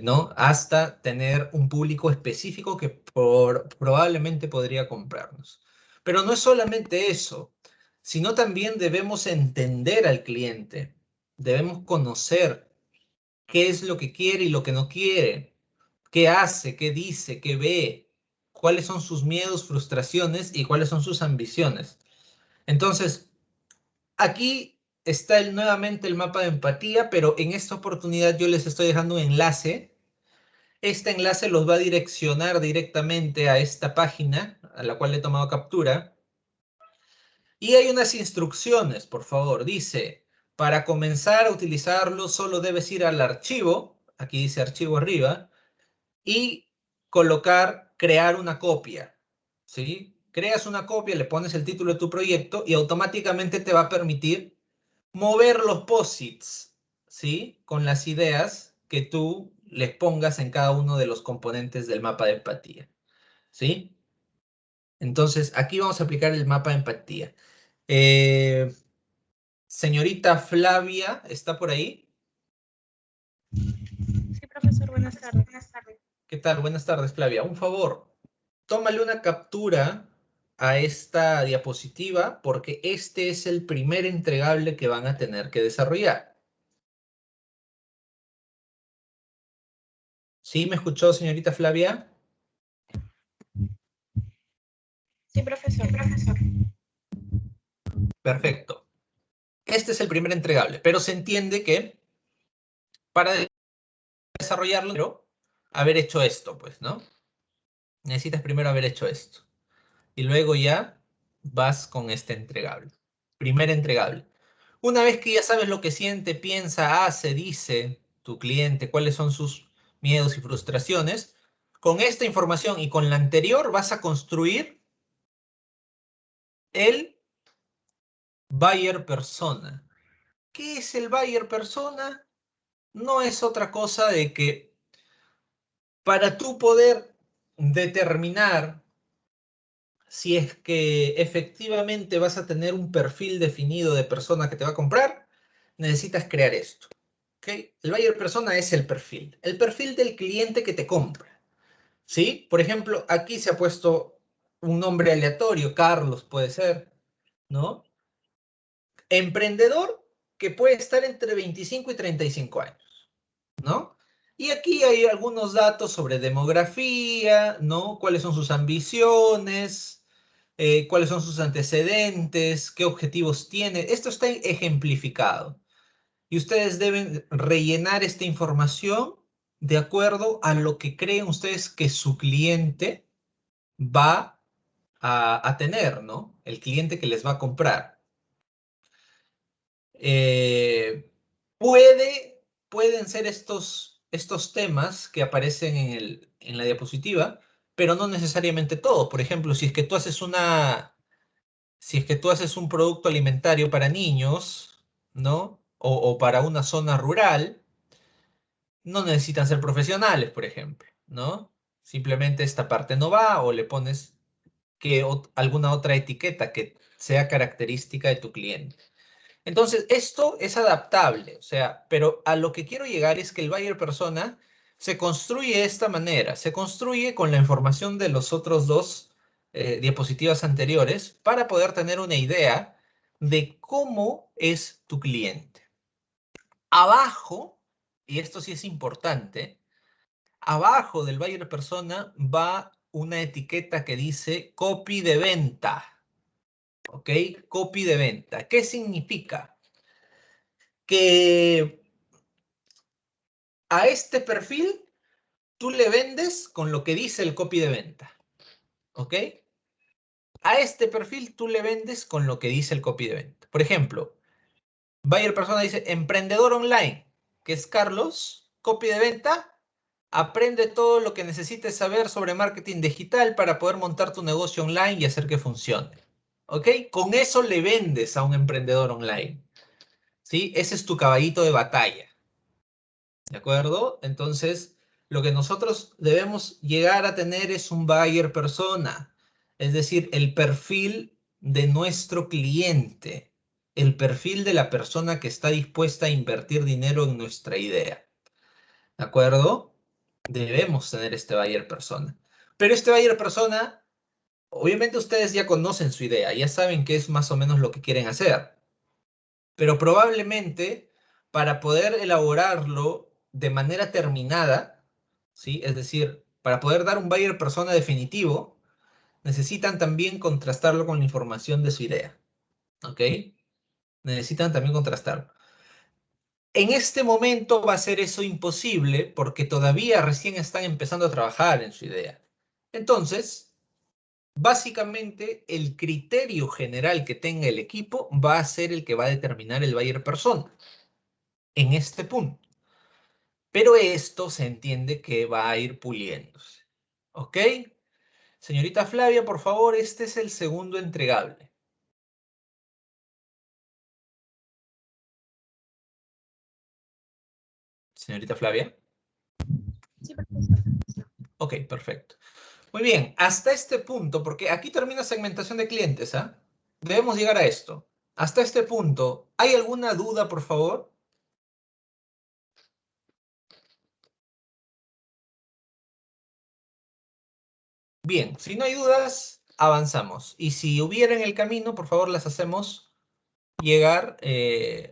¿no? Hasta tener un público específico que probablemente podría comprarnos. Pero no es solamente eso, sino también debemos entender al cliente, debemos conocer qué es lo que quiere y lo que no quiere, qué hace, qué dice, qué ve, cuáles son sus miedos, frustraciones y cuáles son sus ambiciones. Entonces, aquí está nuevamente el mapa de empatía, pero en esta oportunidad yo les estoy dejando un enlace. Este enlace los va a direccionar directamente a esta página a la cual he tomado captura. Y hay unas instrucciones, por favor. Dice, para comenzar a utilizarlo solo debes ir al archivo, aquí dice archivo arriba, y colocar crear una copia, ¿sí? Creas una copia, le pones el título de tu proyecto y automáticamente te va a permitir mover los posits, ¿sí? Con las ideas que tú les pongas en cada uno de los componentes del mapa de empatía, ¿sí? Entonces, aquí vamos a aplicar el mapa de empatía. Eh, Señorita Flavia, ¿está por ahí? Sí, profesor, buenas tardes. ¿Qué tal? Buenas tardes, Flavia. Un favor, tómale una captura a esta diapositiva porque este es el primer entregable que van a tener que desarrollar. ¿Sí me escuchó, señorita Flavia? Sí, profesor. Perfecto. Este es el primer entregable, pero se entiende que para desarrollarlo, haber hecho esto, pues, ¿no? Necesitas primero haber hecho esto. Y luego ya vas con este entregable. Primer entregable. Una vez que ya sabes lo que siente, piensa, hace, dice tu cliente, cuáles son sus miedos y frustraciones, con esta información y con la anterior vas a construir el buyer persona. ¿Qué es el buyer persona? No es otra cosa de que para tú poder determinar si es que efectivamente vas a tener un perfil definido de persona que te va a comprar, necesitas crear esto. ¿Okay? El buyer persona es el perfil del cliente que te compra. ¿Sí? Por ejemplo, aquí se ha puesto un nombre aleatorio, Carlos puede ser, ¿no? Emprendedor que puede estar entre 25 y 35 años, ¿no? Y aquí hay algunos datos sobre demografía, ¿no? Cuáles son sus ambiciones, cuáles son sus antecedentes, qué objetivos tiene. Esto está ejemplificado. Y ustedes deben rellenar esta información de acuerdo a lo que creen ustedes que su cliente va a tener, ¿no? El cliente que les va a comprar. Eh, pueden ser estos temas que aparecen en la diapositiva, pero no necesariamente todo. Por ejemplo, si es que tú haces un producto alimentario para niños, ¿no? O para una zona rural, no necesitan ser profesionales, por ejemplo, ¿no? Simplemente esta parte no va o le pones alguna otra etiqueta que sea característica de tu cliente. Entonces, esto es adaptable, o sea, pero a lo que quiero llegar es que el buyer persona se construye de esta manera, se construye con la información de los otros dos diapositivas anteriores para poder tener una idea de cómo es tu cliente. Abajo, y esto sí es importante, abajo del buyer persona va una etiqueta que dice copy de venta. ¿Ok? Copy de venta. ¿Qué significa? Que a este perfil tú le vendes con lo que dice el copy de venta. ¿Ok? A este perfil tú le vendes con lo que dice el copy de venta. Por ejemplo, buyer persona dice emprendedor online, que es Carlos, copy de venta. Aprende todo lo que necesites saber sobre marketing digital para poder montar tu negocio online y hacer que funcione. ¿Ok? Con eso le vendes a un emprendedor online. ¿Sí? Ese es tu caballito de batalla. ¿De acuerdo? Entonces, lo que nosotros debemos llegar a tener es un buyer persona. Es decir, el perfil de nuestro cliente. El perfil de la persona que está dispuesta a invertir dinero en nuestra idea. ¿De acuerdo? Debemos tener este buyer persona. Pero este buyer persona, obviamente ustedes ya conocen su idea, ya saben qué es más o menos lo que quieren hacer. Pero probablemente para poder elaborarlo de manera terminada, ¿sí? Es decir, para poder dar un buyer persona definitivo, necesitan también contrastarlo con la información de su idea, ¿ok? Necesitan también contrastarlo. En este momento va a ser eso imposible porque todavía recién están empezando a trabajar en su idea. Entonces, básicamente, el criterio general que tenga el equipo va a ser el que va a determinar el buyer persona en este punto. Pero esto se entiende que va a ir puliéndose. ¿Ok? Señorita Flavia, por favor, este es el segundo entregable. Señorita Flavia. Sí, profesor. Ok, perfecto. Muy bien, hasta este punto, porque aquí termina segmentación de clientes, ¿ah? Debemos llegar a esto. Hasta este punto, ¿hay alguna duda, por favor? Bien, si no hay dudas, avanzamos. Y si hubiera en el camino, por favor, las hacemos llegar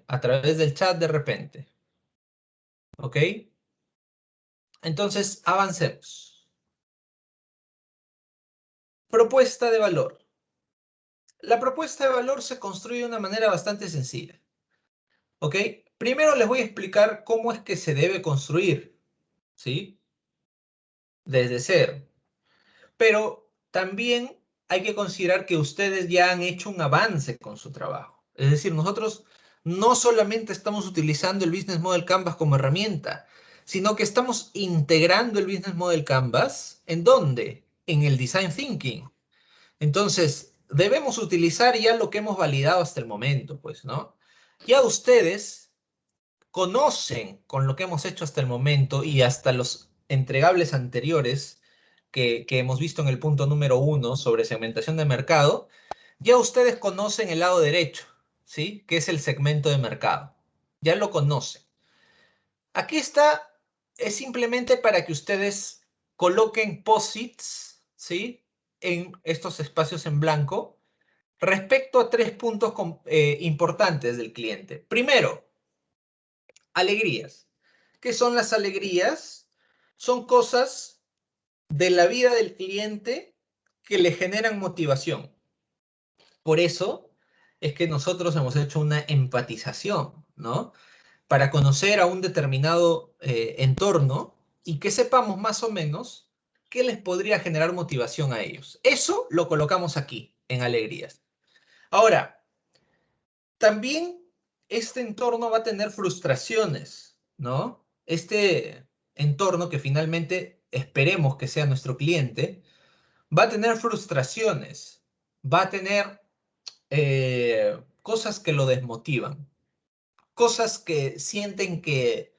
a través del chat de repente. ¿Ok? Entonces, avancemos. Propuesta de valor. La propuesta de valor se construye de una manera bastante sencilla. ¿Ok? Primero les voy a explicar cómo es que se debe construir. ¿Sí? Desde cero. Pero también hay que considerar que ustedes ya han hecho un avance con su trabajo. Es decir, nosotros no solamente estamos utilizando el Business Model Canvas como herramienta, sino que estamos integrando el Business Model Canvas. ¿En dónde? En el Design Thinking. Entonces, debemos utilizar ya lo que hemos validado hasta el momento, pues, ¿no? Ya ustedes conocen con lo que hemos hecho hasta el momento y hasta los entregables anteriores que hemos visto en el punto número 1 sobre segmentación de mercado, ya ustedes conocen el lado derecho, ¿sí? Que es el segmento de mercado. Ya lo conocen. Aquí está, es simplemente para que ustedes coloquen posits, ¿sí? En estos espacios en blanco respecto a tres puntos importantes del cliente. Primero, alegrías. ¿Qué son las alegrías? Son cosas de la vida del cliente que le generan motivación. Por eso es que nosotros hemos hecho una empatización, ¿no? Para conocer a un determinado entorno y que sepamos más o menos qué les podría generar motivación a ellos. Eso lo colocamos aquí, en alegrías. Ahora, también este entorno va a tener frustraciones, ¿no? Este entorno que finalmente esperemos que sea nuestro cliente, va a tener frustraciones, va a tener cosas que lo desmotivan, cosas que sienten que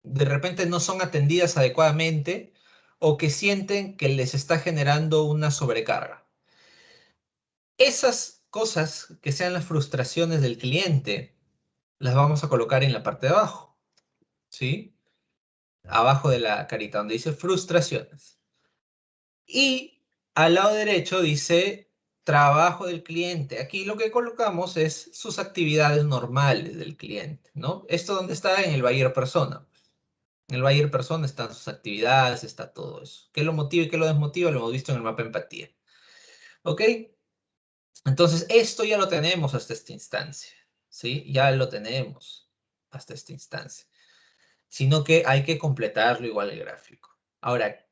de repente no son atendidas adecuadamente o que sienten que les está generando una sobrecarga. Esas cosas que sean las frustraciones del cliente, las vamos a colocar en la parte de abajo, ¿sí? Abajo de la carita, donde dice frustraciones. Y al lado derecho dice trabajo del cliente. Aquí lo que colocamos es sus actividades normales del cliente, ¿no? Esto donde está en el buyer persona. En el buyer persona están sus actividades, está todo eso. ¿Qué lo motiva y qué lo desmotiva? Lo hemos visto en el mapa empatía. ¿Ok? Entonces, esto ya lo tenemos hasta esta instancia, ¿sí? Ya lo tenemos hasta esta instancia. Sino que hay que completarlo igual el gráfico. Ahora,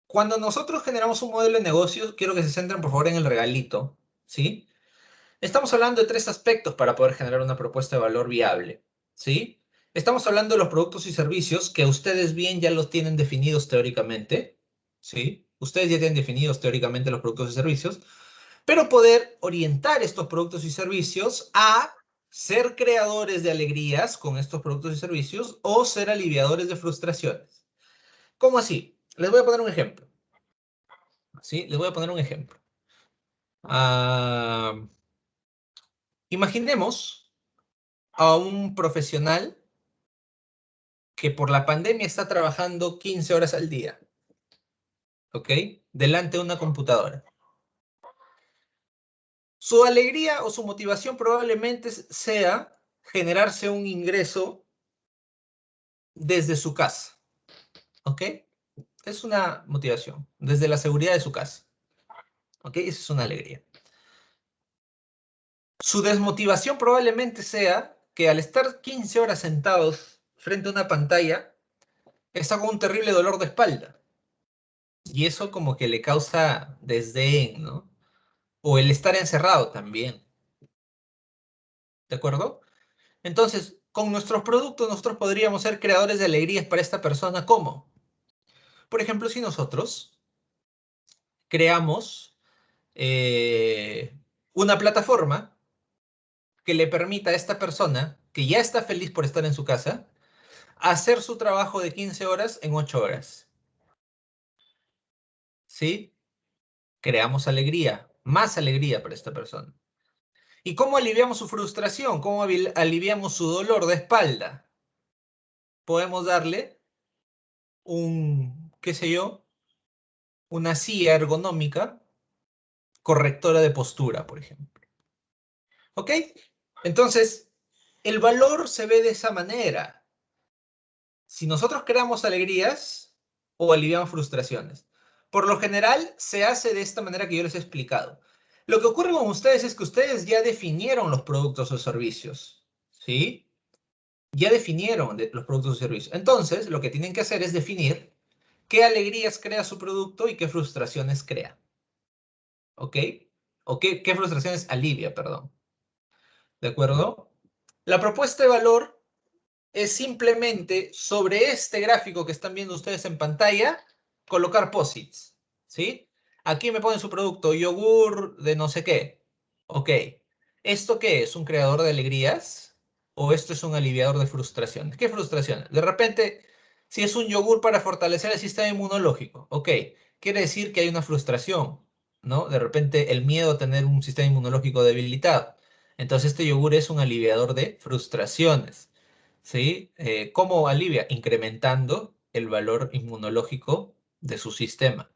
cuando nosotros generamos un modelo de negocio, quiero que se centren por favor en el regalito, ¿sí? Estamos hablando de tres aspectos para poder generar una propuesta de valor viable, ¿sí? Estamos hablando de los productos y servicios que ustedes bien ya los tienen definidos teóricamente, ¿sí? Ustedes ya tienen definidos teóricamente los productos y servicios, pero poder orientar estos productos y servicios a ser creadores de alegrías con estos productos y servicios o ser aliviadores de frustraciones. ¿Cómo así? Les voy a poner un ejemplo. ¿Sí? Les voy a poner un ejemplo. Ah, imaginemos a un profesional que por la pandemia está trabajando 15 horas al día, ¿ok? Delante de una computadora. Su alegría o su motivación probablemente sea generarse un ingreso desde su casa, ¿ok? Es una motivación, desde la seguridad de su casa. ¿Ok? Esa es una alegría. Su desmotivación probablemente sea que al estar 15 horas sentados frente a una pantalla, está con un terrible dolor de espalda. Y eso como que le causa desdén, ¿no? O el estar encerrado también. ¿De acuerdo? Entonces, con nuestros productos nosotros podríamos ser creadores de alegrías para esta persona. ¿Cómo? Por ejemplo, si nosotros creamos una plataforma que le permita a esta persona, que ya está feliz por estar en su casa, hacer su trabajo de 15 horas en 8 horas. ¿Sí? Creamos alegría, más alegría para esta persona. ¿Y cómo aliviamos su frustración? ¿Cómo aliviamos su dolor de espalda? Podemos darle qué sé yo, una silla ergonómica correctora de postura, por ejemplo. ¿Ok? Entonces, el valor se ve de esa manera. Si nosotros creamos alegrías o aliviamos frustraciones. Por lo general, se hace de esta manera que yo les he explicado. Lo que ocurre con ustedes es que ustedes ya definieron los productos o servicios. ¿Sí? Ya definieron los productos o servicios. Entonces, lo que tienen que hacer es definir qué alegrías crea su producto y qué frustraciones crea. ¿Ok? O qué frustraciones alivia, perdón. ¿De acuerdo? La propuesta de valor es simplemente sobre este gráfico que están viendo ustedes en pantalla, colocar posits, ¿sí? Aquí me ponen su producto, yogur de no sé qué. Ok. ¿Esto qué es? ¿Un creador de alegrías? ¿O esto es un aliviador de frustraciones? ¿Qué frustraciones? De repente, si es un yogur para fortalecer el sistema inmunológico, ok. Quiere decir que hay una frustración, ¿no? De repente el miedo a tener un sistema inmunológico debilitado. Entonces este yogur es un aliviador de frustraciones. ¿Sí? ¿Cómo alivia? Incrementando el valor inmunológico de su sistema.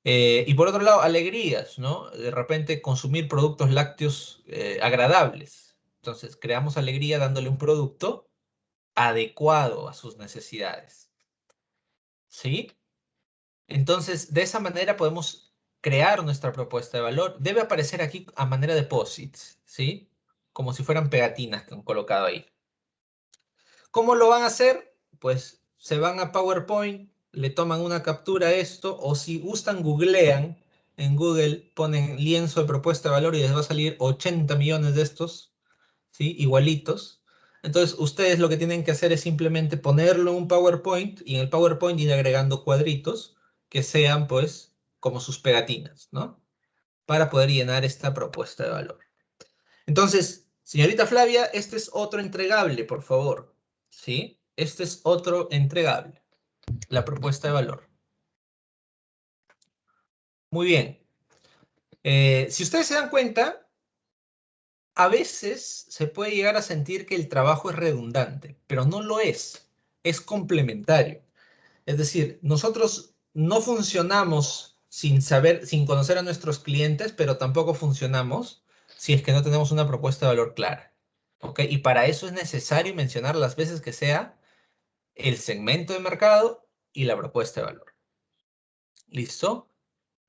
Y por otro lado, alegrías, ¿no? De repente consumir productos lácteos agradables. Entonces, creamos alegría dándole un producto adecuado a sus necesidades. ¿Sí? Entonces, de esa manera podemos crear nuestra propuesta de valor. Debe aparecer aquí a manera de posits, ¿sí? Como si fueran pegatinas que han colocado ahí. ¿Cómo lo van a hacer? Pues se van a PowerPoint, le toman una captura a esto, o si gustan, googlean. En Google ponen lienzo de propuesta de valor y les va a salir 80 millones de estos, ¿sí? Igualitos. Entonces, ustedes lo que tienen que hacer es simplemente ponerlo en un PowerPoint y en el PowerPoint ir agregando cuadritos que sean, pues, como sus pegatinas, ¿no? Para poder llenar esta propuesta de valor. Entonces, señorita Flavia, este es otro entregable, por favor. ¿Sí? Este es otro entregable. La propuesta de valor. Muy bien. Si ustedes se dan cuenta, a veces se puede llegar a sentir que el trabajo es redundante, pero no lo es. Es complementario. Es decir, nosotros no funcionamos sin saber, sin conocer a nuestros clientes, pero tampoco funcionamos si es que no tenemos una propuesta de valor clara. ¿Ok? Y para eso es necesario mencionar las veces que sea el segmento de mercado y la propuesta de valor. ¿Listo?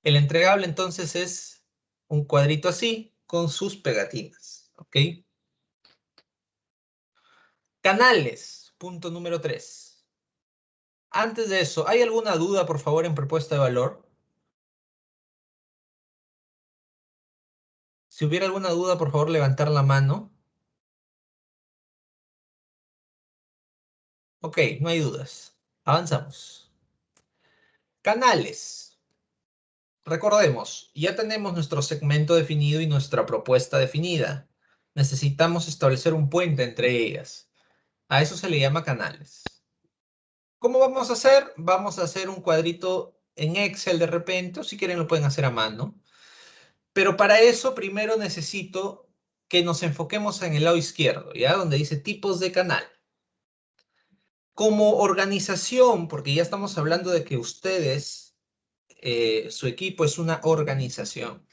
El entregable entonces es un cuadrito así con sus pegatinas. ¿Ok? Canales, punto número 3. Antes de eso, ¿hay alguna duda, por favor, en propuesta de valor? Si hubiera alguna duda, por favor, levantar la mano. Ok, no hay dudas. Avanzamos. Canales. Recordemos, ya tenemos nuestro segmento definido y nuestra propuesta definida. Necesitamos establecer un puente entre ellas. A eso se le llama canales. ¿Cómo vamos a hacer? Vamos a hacer un cuadrito en Excel de repente, o si quieren lo pueden hacer a mano. Pero para eso primero necesito que nos enfoquemos en el lado izquierdo, ¿ya? Donde dice tipos de canal. Como organización, porque ya estamos hablando de que ustedes, su equipo es una organización.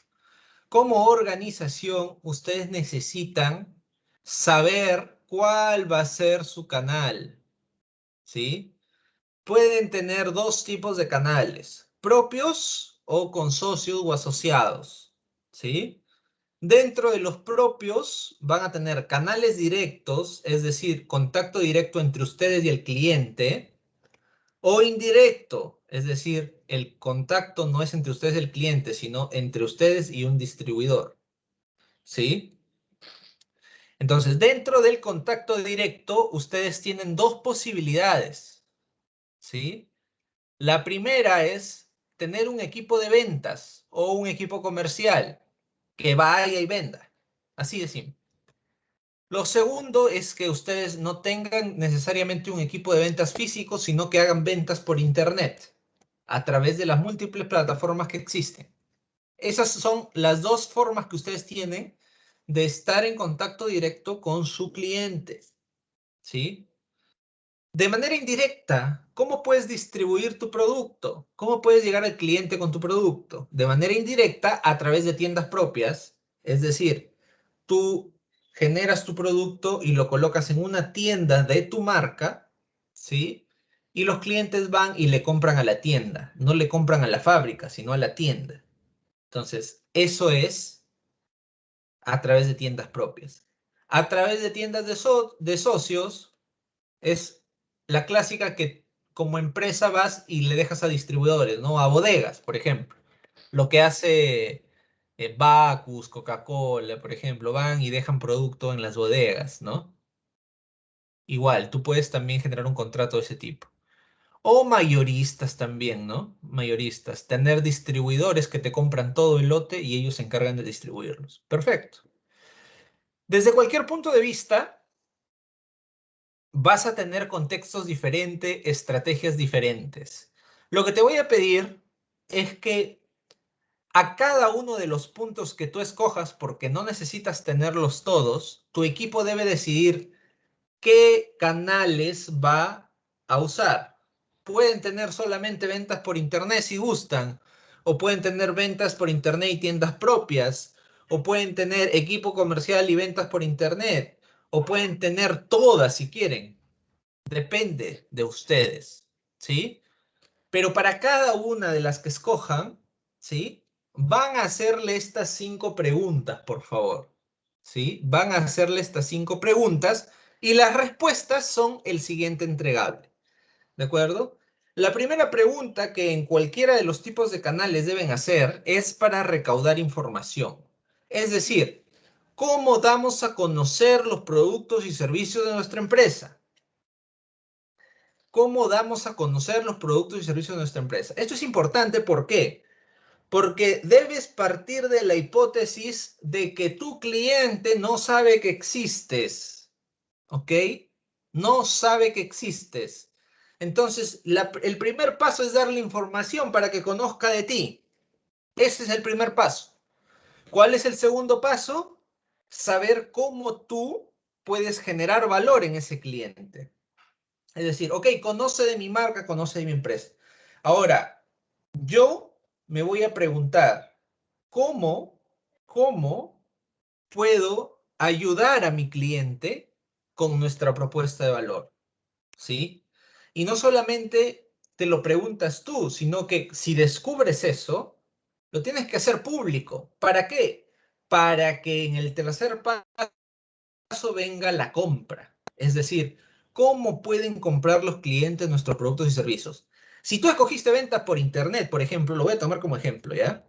Como organización, ustedes necesitan saber cuál va a ser su canal, ¿sí? pueden tener dos tipos de canales, propios o con socios o asociados, ¿sí? Dentro de los propios van a tener canales directos, es decir, contacto directo entre ustedes y el cliente, o indirecto, es decir, el contacto no es entre ustedes y el cliente, sino entre ustedes y un distribuidor, ¿sí? Entonces, dentro del contacto directo, ustedes tienen dos posibilidades, ¿sí? La primera es tener un equipo de ventas o un equipo comercial que vaya y venda. Así de simple. Lo segundo es que ustedes no tengan necesariamente un equipo de ventas físico, sino que hagan ventas por internet a través de las múltiples plataformas que existen. Esas son las dos formas que ustedes tienen de estar en contacto directo con su cliente, ¿sí? De manera indirecta, ¿cómo puedes distribuir tu producto? ¿Cómo puedes llegar al cliente con tu producto? De manera indirecta, a través de tiendas propias, es decir, tú generas tu producto y lo colocas en una tienda de tu marca, ¿sí? Y los clientes van y le compran a la tienda, no le compran a la fábrica, sino a la tienda. Entonces, eso es a través de tiendas propias. A través de tiendas de socios es la clásica que como empresa vas y le dejas a distribuidores, ¿no? A bodegas, por ejemplo. Lo que hace Bacus, Coca-Cola, por ejemplo, van y dejan producto en las bodegas, ¿no? Igual, tú puedes también generar un contrato de ese tipo. O mayoristas también, ¿no? Mayoristas. Tener distribuidores que te compran todo el lote y ellos se encargan de distribuirlos. Perfecto. Desde cualquier punto de vista, vas a tener contextos diferentes, estrategias diferentes. Lo que te voy a pedir es que a cada uno de los puntos que tú escojas, porque no necesitas tenerlos todos, tu equipo debe decidir qué canales va a usar. Pueden tener solamente ventas por internet si gustan, o pueden tener ventas por internet y tiendas propias, o pueden tener equipo comercial y ventas por internet, o pueden tener todas si quieren. Depende de ustedes, ¿sí? Pero para cada una de las que escojan, ¿sí? Van a hacerle estas 5 preguntas, por favor, ¿sí? Van a hacerle estas 5 preguntas y las respuestas son el siguiente entregable, ¿de acuerdo? La primera pregunta que en cualquiera de los tipos de canales deben hacer es para recaudar información. Es decir, ¿cómo damos a conocer los productos y servicios de nuestra empresa? ¿Cómo damos a conocer los productos y servicios de nuestra empresa? Esto es importante, ¿por qué? Porque debes partir de la hipótesis de que tu cliente no sabe que existes, ¿ok? No sabe que existes. Entonces, el primer paso es darle información para que conozca de ti. Ese es el primer paso. ¿Cuál es el segundo paso? Saber cómo tú puedes generar valor en ese cliente. Es decir, ok, conoce de mi marca, conoce de mi empresa. Ahora, yo me voy a preguntar, ¿cómo, cómo puedo ayudar a mi cliente con nuestra propuesta de valor? ¿Sí? Y no solamente te lo preguntas tú, sino que si descubres eso, lo tienes que hacer público. ¿Para qué? Para que en el tercer paso venga la compra. Es decir, ¿cómo pueden comprar los clientes nuestros productos y servicios? Si tú escogiste ventas por internet, por ejemplo, lo voy a tomar como ejemplo, ¿ya?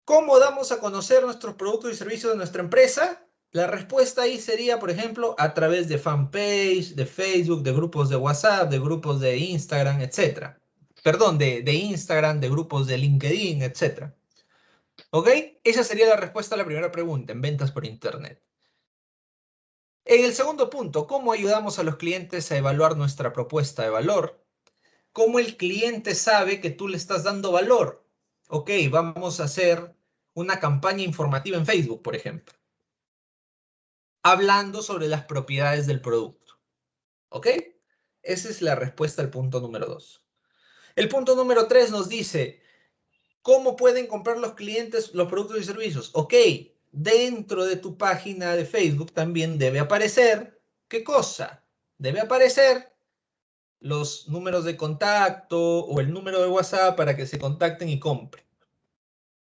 ¿Cómo damos a conocer nuestros productos y servicios de nuestra empresa? La respuesta ahí sería, por ejemplo, a través de fanpage, de Facebook, de grupos de WhatsApp, de grupos de Instagram, etcétera. Perdón, de Instagram, de grupos de LinkedIn, etcétera. ¿Ok? Esa sería la respuesta a la primera pregunta en ventas por internet. En el segundo punto, ¿cómo ayudamos a los clientes a evaluar nuestra propuesta de valor? ¿Cómo el cliente sabe que tú le estás dando valor? Ok, vamos a hacer una campaña informativa en Facebook, por ejemplo, hablando sobre las propiedades del producto. ¿Ok? Esa es la respuesta al punto número 2. El punto número 3 nos dice, ¿cómo pueden comprar los clientes los productos y servicios? Ok, dentro de tu página de Facebook también debe aparecer, ¿qué cosa? Debe aparecer los números de contacto o el número de WhatsApp para que se contacten y compren.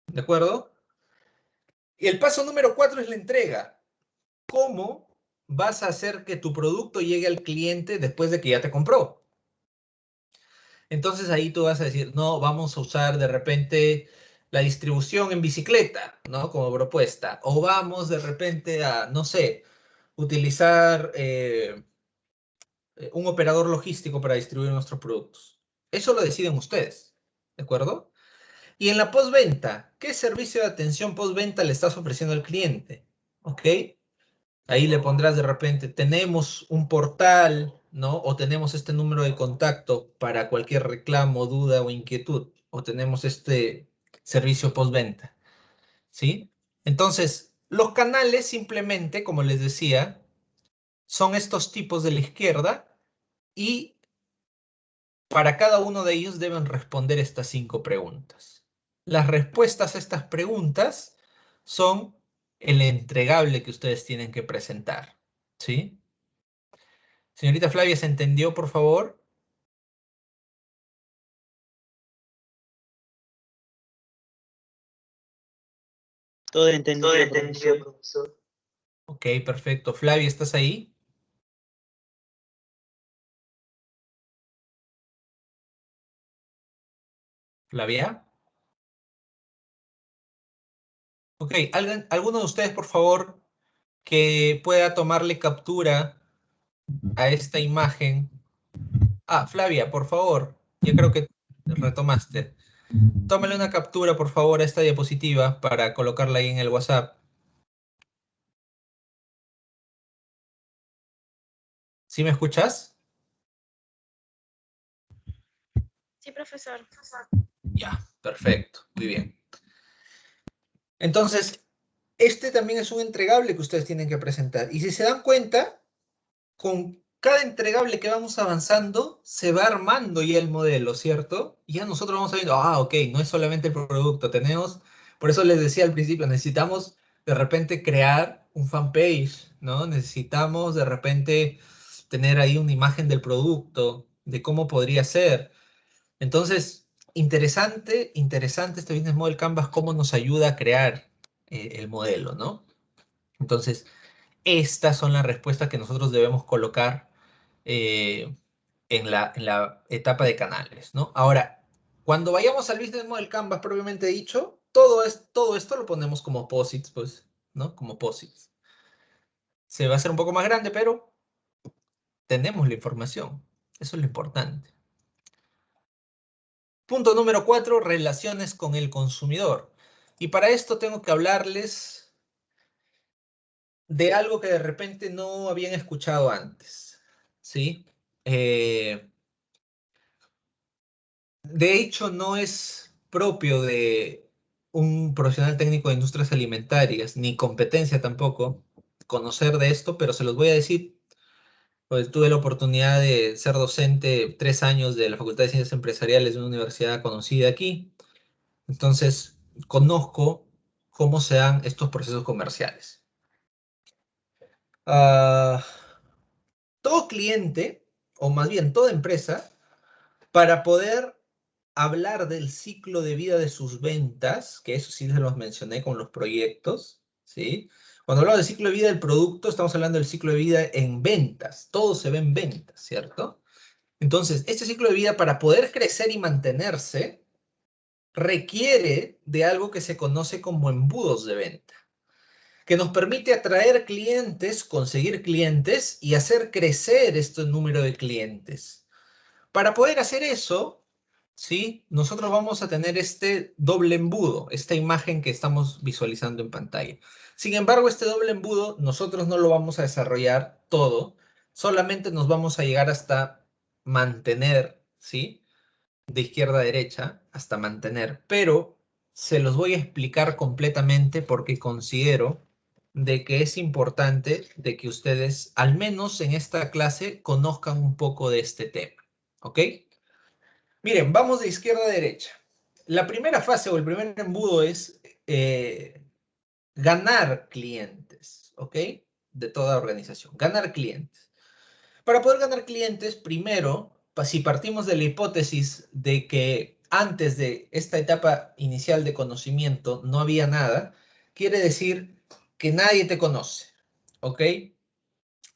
¿De acuerdo? Y el paso número 4 es la entrega. ¿Cómo vas a hacer que tu producto llegue al cliente después de que ya te compró? Entonces ahí tú vas a decir, no, vamos a usar de repente la distribución en bicicleta, ¿no? Como propuesta. O vamos de repente a, no sé, utilizar un operador logístico para distribuir nuestros productos. Eso lo deciden ustedes, ¿de acuerdo? Y en la postventa, ¿qué servicio de atención postventa le estás ofreciendo al cliente? ¿Ok? Ahí le pondrás de repente, tenemos un portal, ¿no? O tenemos este número de contacto para cualquier reclamo, duda o inquietud. O tenemos este servicio postventa, ¿sí? Entonces, los canales simplemente, como les decía, son estos tipos de la izquierda y para cada uno de ellos deben responder estas 5 preguntas. Las respuestas a estas preguntas son el entregable que ustedes tienen que presentar, ¿sí? Señorita Flavia, ¿se entendió, por favor? Todo Todo entendido, entendido, profesor. profesor. Ok, perfecto. Flavia, ¿estás ahí? Flavia. Ok, ¿alguno de ustedes, por favor, que pueda tomarle captura a esta imagen? Ah, Flavia, por favor, ya creo que retomaste. Tómale una captura, por favor, a esta diapositiva para colocarla ahí en el WhatsApp. ¿Sí me escuchas? Sí, profesor. Ya, perfecto, muy bien. Entonces, este también es un entregable que ustedes tienen que presentar. Y si se dan cuenta, con cada entregable que vamos avanzando, se va armando ya el modelo, ¿cierto? Y ya nosotros vamos sabiendo, ah, ok, no es solamente el producto, tenemos, por eso les decía al principio, necesitamos de repente crear un fanpage, ¿no? Necesitamos de repente tener ahí una imagen del producto, de cómo podría ser. Entonces, interesante, interesante este Business Model Canvas, cómo nos ayuda a crear el modelo, ¿no? Entonces, estas son las respuestas que nosotros debemos colocar eh, en la etapa de canales, ¿no? Ahora, cuando vayamos al Business Model Canvas propiamente dicho, todo esto lo ponemos como posits, pues, ¿no? Como posits. Se va a hacer un poco más grande, pero tenemos la información. Eso es lo importante. Punto número 4, relaciones con el consumidor. Y para esto tengo que hablarles de algo que de repente no habían escuchado antes, ¿sí? De hecho, no es propio de un profesional técnico de industrias alimentarias, ni competencia tampoco, conocer de esto, pero se los voy a decir, pues tuve la oportunidad de ser docente 3 años de la Facultad de Ciencias Empresariales de una universidad conocida aquí, entonces conozco cómo se dan estos procesos comerciales. Ah, todo cliente, o más bien toda empresa, para poder hablar del ciclo de vida de sus ventas, que eso sí se los mencioné con los proyectos, ¿sí? Cuando hablamos del ciclo de vida del producto, estamos hablando del ciclo de vida en ventas. Todo se ve en ventas, ¿cierto? Entonces, este ciclo de vida, para poder crecer y mantenerse, requiere de algo que se conoce como embudos de venta, que nos permite atraer clientes, conseguir clientes y hacer crecer este número de clientes. Para poder hacer eso, ¿sí? Nosotros vamos a tener este doble embudo, esta imagen que estamos visualizando en pantalla. Sin embargo, este doble embudo nosotros no lo vamos a desarrollar todo, solamente nos vamos a llegar hasta mantener, ¿sí? De izquierda a derecha, hasta mantener, pero se los voy a explicar completamente porque considero de que es importante de que ustedes, al menos en esta clase, conozcan un poco de este tema, ¿ok? Miren, vamos de izquierda a derecha. La primera fase o el primer embudo es ganar clientes, ¿ok? De toda organización, ganar clientes. Para poder ganar clientes, primero si partimos de la hipótesis de que antes de esta etapa inicial de conocimiento no había nada, quiere decir que nadie te conoce, ¿ok?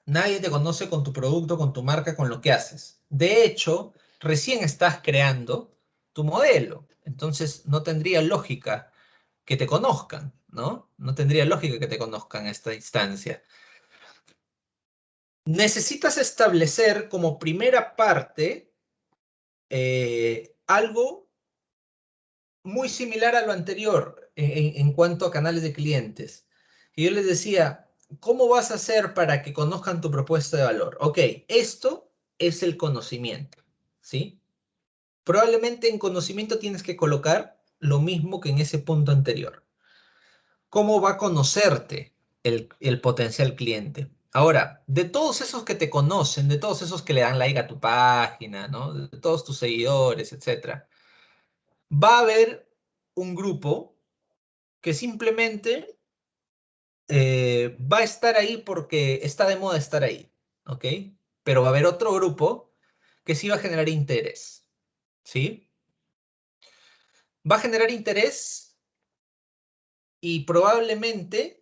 Nadie te conoce con tu producto, con tu marca, con lo que haces. De hecho, recién estás creando tu modelo, entonces no tendría lógica que te conozcan, ¿no? No tendría lógica que te conozcan en esta instancia. Necesitas establecer como primera parte algo muy similar a lo anterior en cuanto a canales de clientes. Y yo les decía, ¿cómo vas a hacer para que conozcan tu propuesta de valor? Ok, esto es el conocimiento, ¿sí? Probablemente en conocimiento tienes que colocar lo mismo que en ese punto anterior. ¿Cómo va a conocerte el potencial cliente? Ahora, de todos esos que te conocen, de todos esos que le dan like a tu página, ¿no? De todos tus seguidores, etcétera, va a haber un grupo que simplemente va a estar ahí porque está de moda estar ahí, ¿ok? Pero va a haber otro grupo que sí va a generar interés, ¿sí? Va a generar interés y probablemente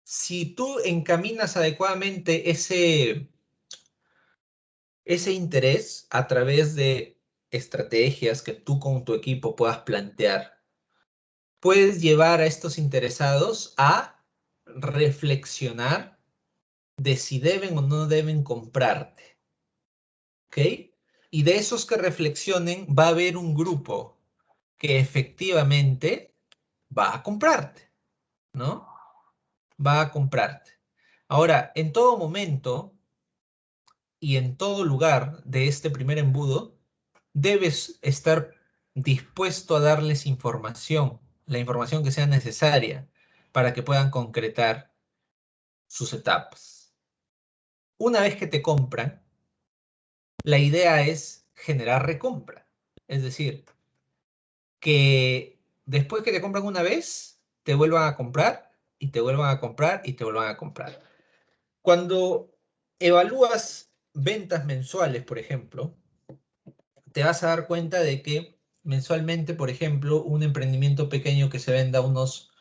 si tú encaminas adecuadamente ese interés a través de estrategias que tú con tu equipo puedas plantear, puedes llevar a estos interesados a reflexionar de si deben o no deben comprarte, ¿ok? Y de esos que reflexionen va a haber un grupo que efectivamente va a comprarte, ¿no? Va a comprarte. Ahora, en todo momento y en todo lugar de este primer embudo, debes estar dispuesto a darles información, la información que sea necesaria para que puedan concretar sus etapas. Una vez que te compran, la idea es generar recompra. Es decir, que después que te compran una vez, te vuelvan a comprar y te vuelvan a comprar y te vuelvan a comprar. Cuando evalúas ventas mensuales, por ejemplo, te vas a dar cuenta de que mensualmente, por ejemplo, un emprendimiento pequeño que se venda unos,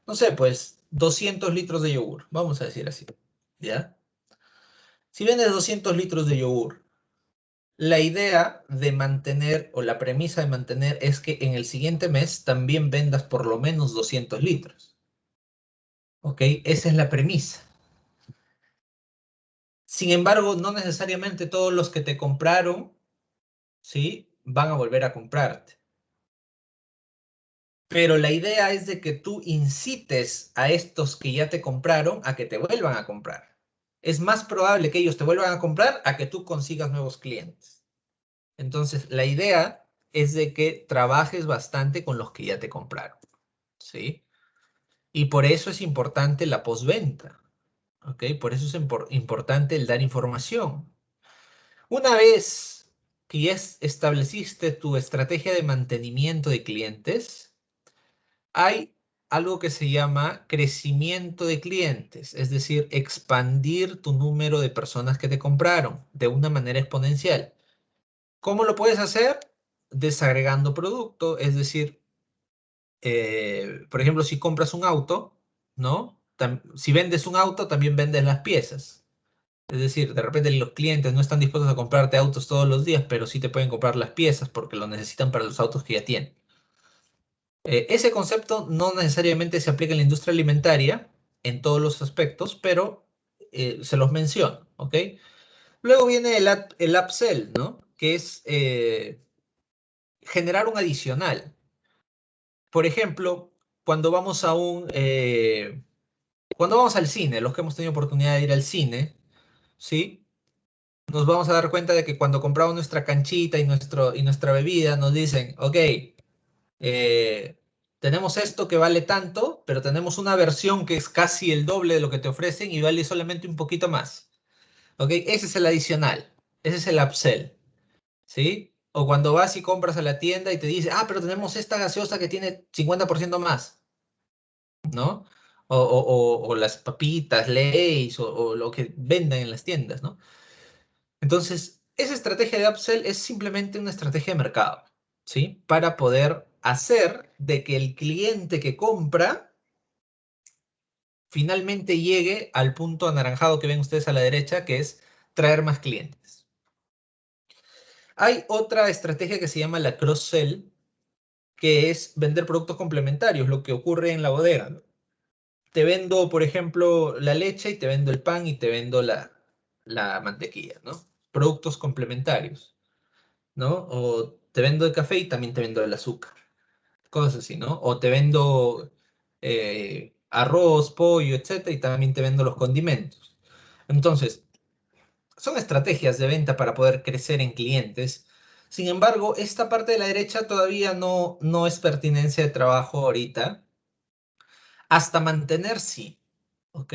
no sé, pues 200 litros de yogur, vamos a decir así, ¿ya? Si vendes 200 litros de yogur, la idea de mantener o la premisa de mantener es que en el siguiente mes también vendas por lo menos 200 litros, ¿ok? Esa es la premisa. Sin embargo, no necesariamente todos los que te compraron, ¿sí? Van a volver a comprarte. Pero la idea es de que tú incites a estos que ya te compraron a que te vuelvan a comprar. Es más probable que ellos te vuelvan a comprar a que tú consigas nuevos clientes. Entonces, la idea es de que trabajes bastante con los que ya te compraron, ¿sí? Y por eso es importante la postventa, ¿ok? Por eso es importante el dar información. Una vez que ya estableciste tu estrategia de mantenimiento de clientes, hay algo que se llama crecimiento de clientes, es decir, expandir tu número de personas que te compraron de una manera exponencial. ¿Cómo lo puedes hacer? Desagregando producto, es decir, por ejemplo, si compras un auto, ¿no? Si vendes un auto, también vendes las piezas. Es decir, de repente los clientes no están dispuestos a comprarte autos todos los días, pero sí te pueden comprar las piezas porque lo necesitan para los autos que ya tienen. Ese concepto no necesariamente se aplica en la industria alimentaria en todos los aspectos, pero se los menciono, ¿ok? Luego viene el upsell, ¿no? Que es generar un adicional. Por ejemplo, cuando vamos cuando vamos al cine, los que hemos tenido oportunidad de ir al cine, ¿sí? Nos vamos a dar cuenta de que cuando compramos nuestra canchita y nuestra bebida, nos dicen, ok, tenemos esto que vale tanto, pero tenemos una versión que es casi el doble de lo que te ofrecen y vale solamente un poquito más. ¿Ok? Ese es el adicional, ese es el upsell, ¿sí? O cuando vas y compras a la tienda y te dice, ah, pero tenemos esta gaseosa que tiene 50% más, ¿no? O las papitas, Lay's, o lo que vendan en las tiendas, ¿no? Entonces, esa estrategia de upsell es simplemente una estrategia de mercado, ¿sí? Para poder hacer de que el cliente que compra finalmente llegue al punto anaranjado que ven ustedes a la derecha, que es traer más clientes. Hay otra estrategia que se llama la cross-sell, que es vender productos complementarios, lo que ocurre en la bodega, ¿no? Te vendo, por ejemplo, la leche y te vendo el pan y te vendo la mantequilla, ¿no? Productos complementarios, ¿no? O te vendo el café y también te vendo el azúcar, cosas así, ¿no? O te vendo arroz, pollo, etcétera, y también te vendo los condimentos. Entonces, son estrategias de venta para poder crecer en clientes. Sin embargo, esta parte de la derecha todavía no es pertinencia de trabajo ahorita. Hasta mantener sí, ¿ok?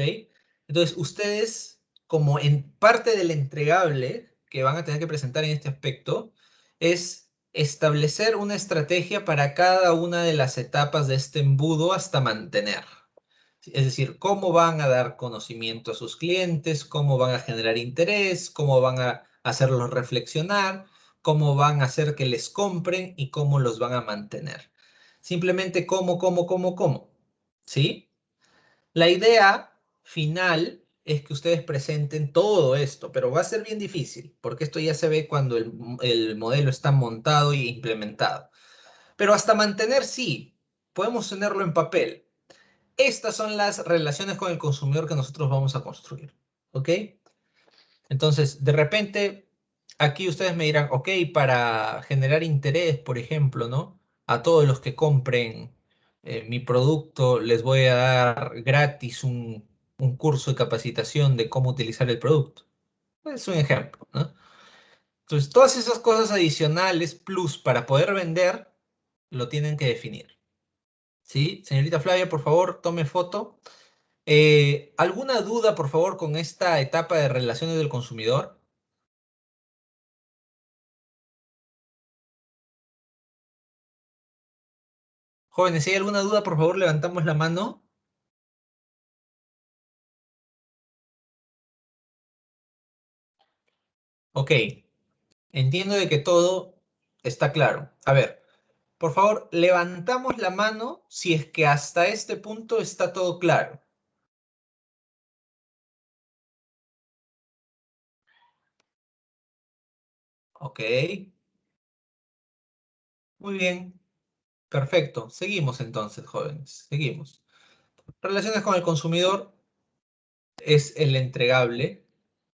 Entonces, ustedes, como en parte del entregable que van a tener que presentar en este aspecto, es establecer una estrategia para cada una de las etapas de este embudo hasta mantener. Es decir, cómo van a dar conocimiento a sus clientes, cómo van a generar interés, cómo van a hacerlos reflexionar, cómo van a hacer que les compren y cómo los van a mantener. Simplemente cómo. ¿Sí? La idea final es que ustedes presenten todo esto, pero va a ser bien difícil, porque esto ya se ve cuando el modelo está montado y implementado. Pero hasta mantener, sí, podemos tenerlo en papel. Estas son las relaciones con el consumidor que nosotros vamos a construir, ¿ok? Entonces, de repente, aquí ustedes me dirán, ok, para generar interés, por ejemplo, ¿no? A todos los que compren mi producto, les voy a dar gratis un curso de capacitación de cómo utilizar el producto. Es un ejemplo, ¿no? Entonces, todas esas cosas adicionales, plus para poder vender, lo tienen que definir. ¿Sí? Señorita Flavia, por favor, tome foto. ¿Alguna duda, por favor, con esta etapa de relaciones del consumidor? Jóvenes, si hay alguna duda, por favor, levantamos la mano. Ok, entiendo de que todo está claro. A ver, por favor, levantamos la mano si es que hasta este punto está todo claro. Ok, muy bien, perfecto. Seguimos entonces, jóvenes, seguimos. Relaciones con el consumidor es el entregable,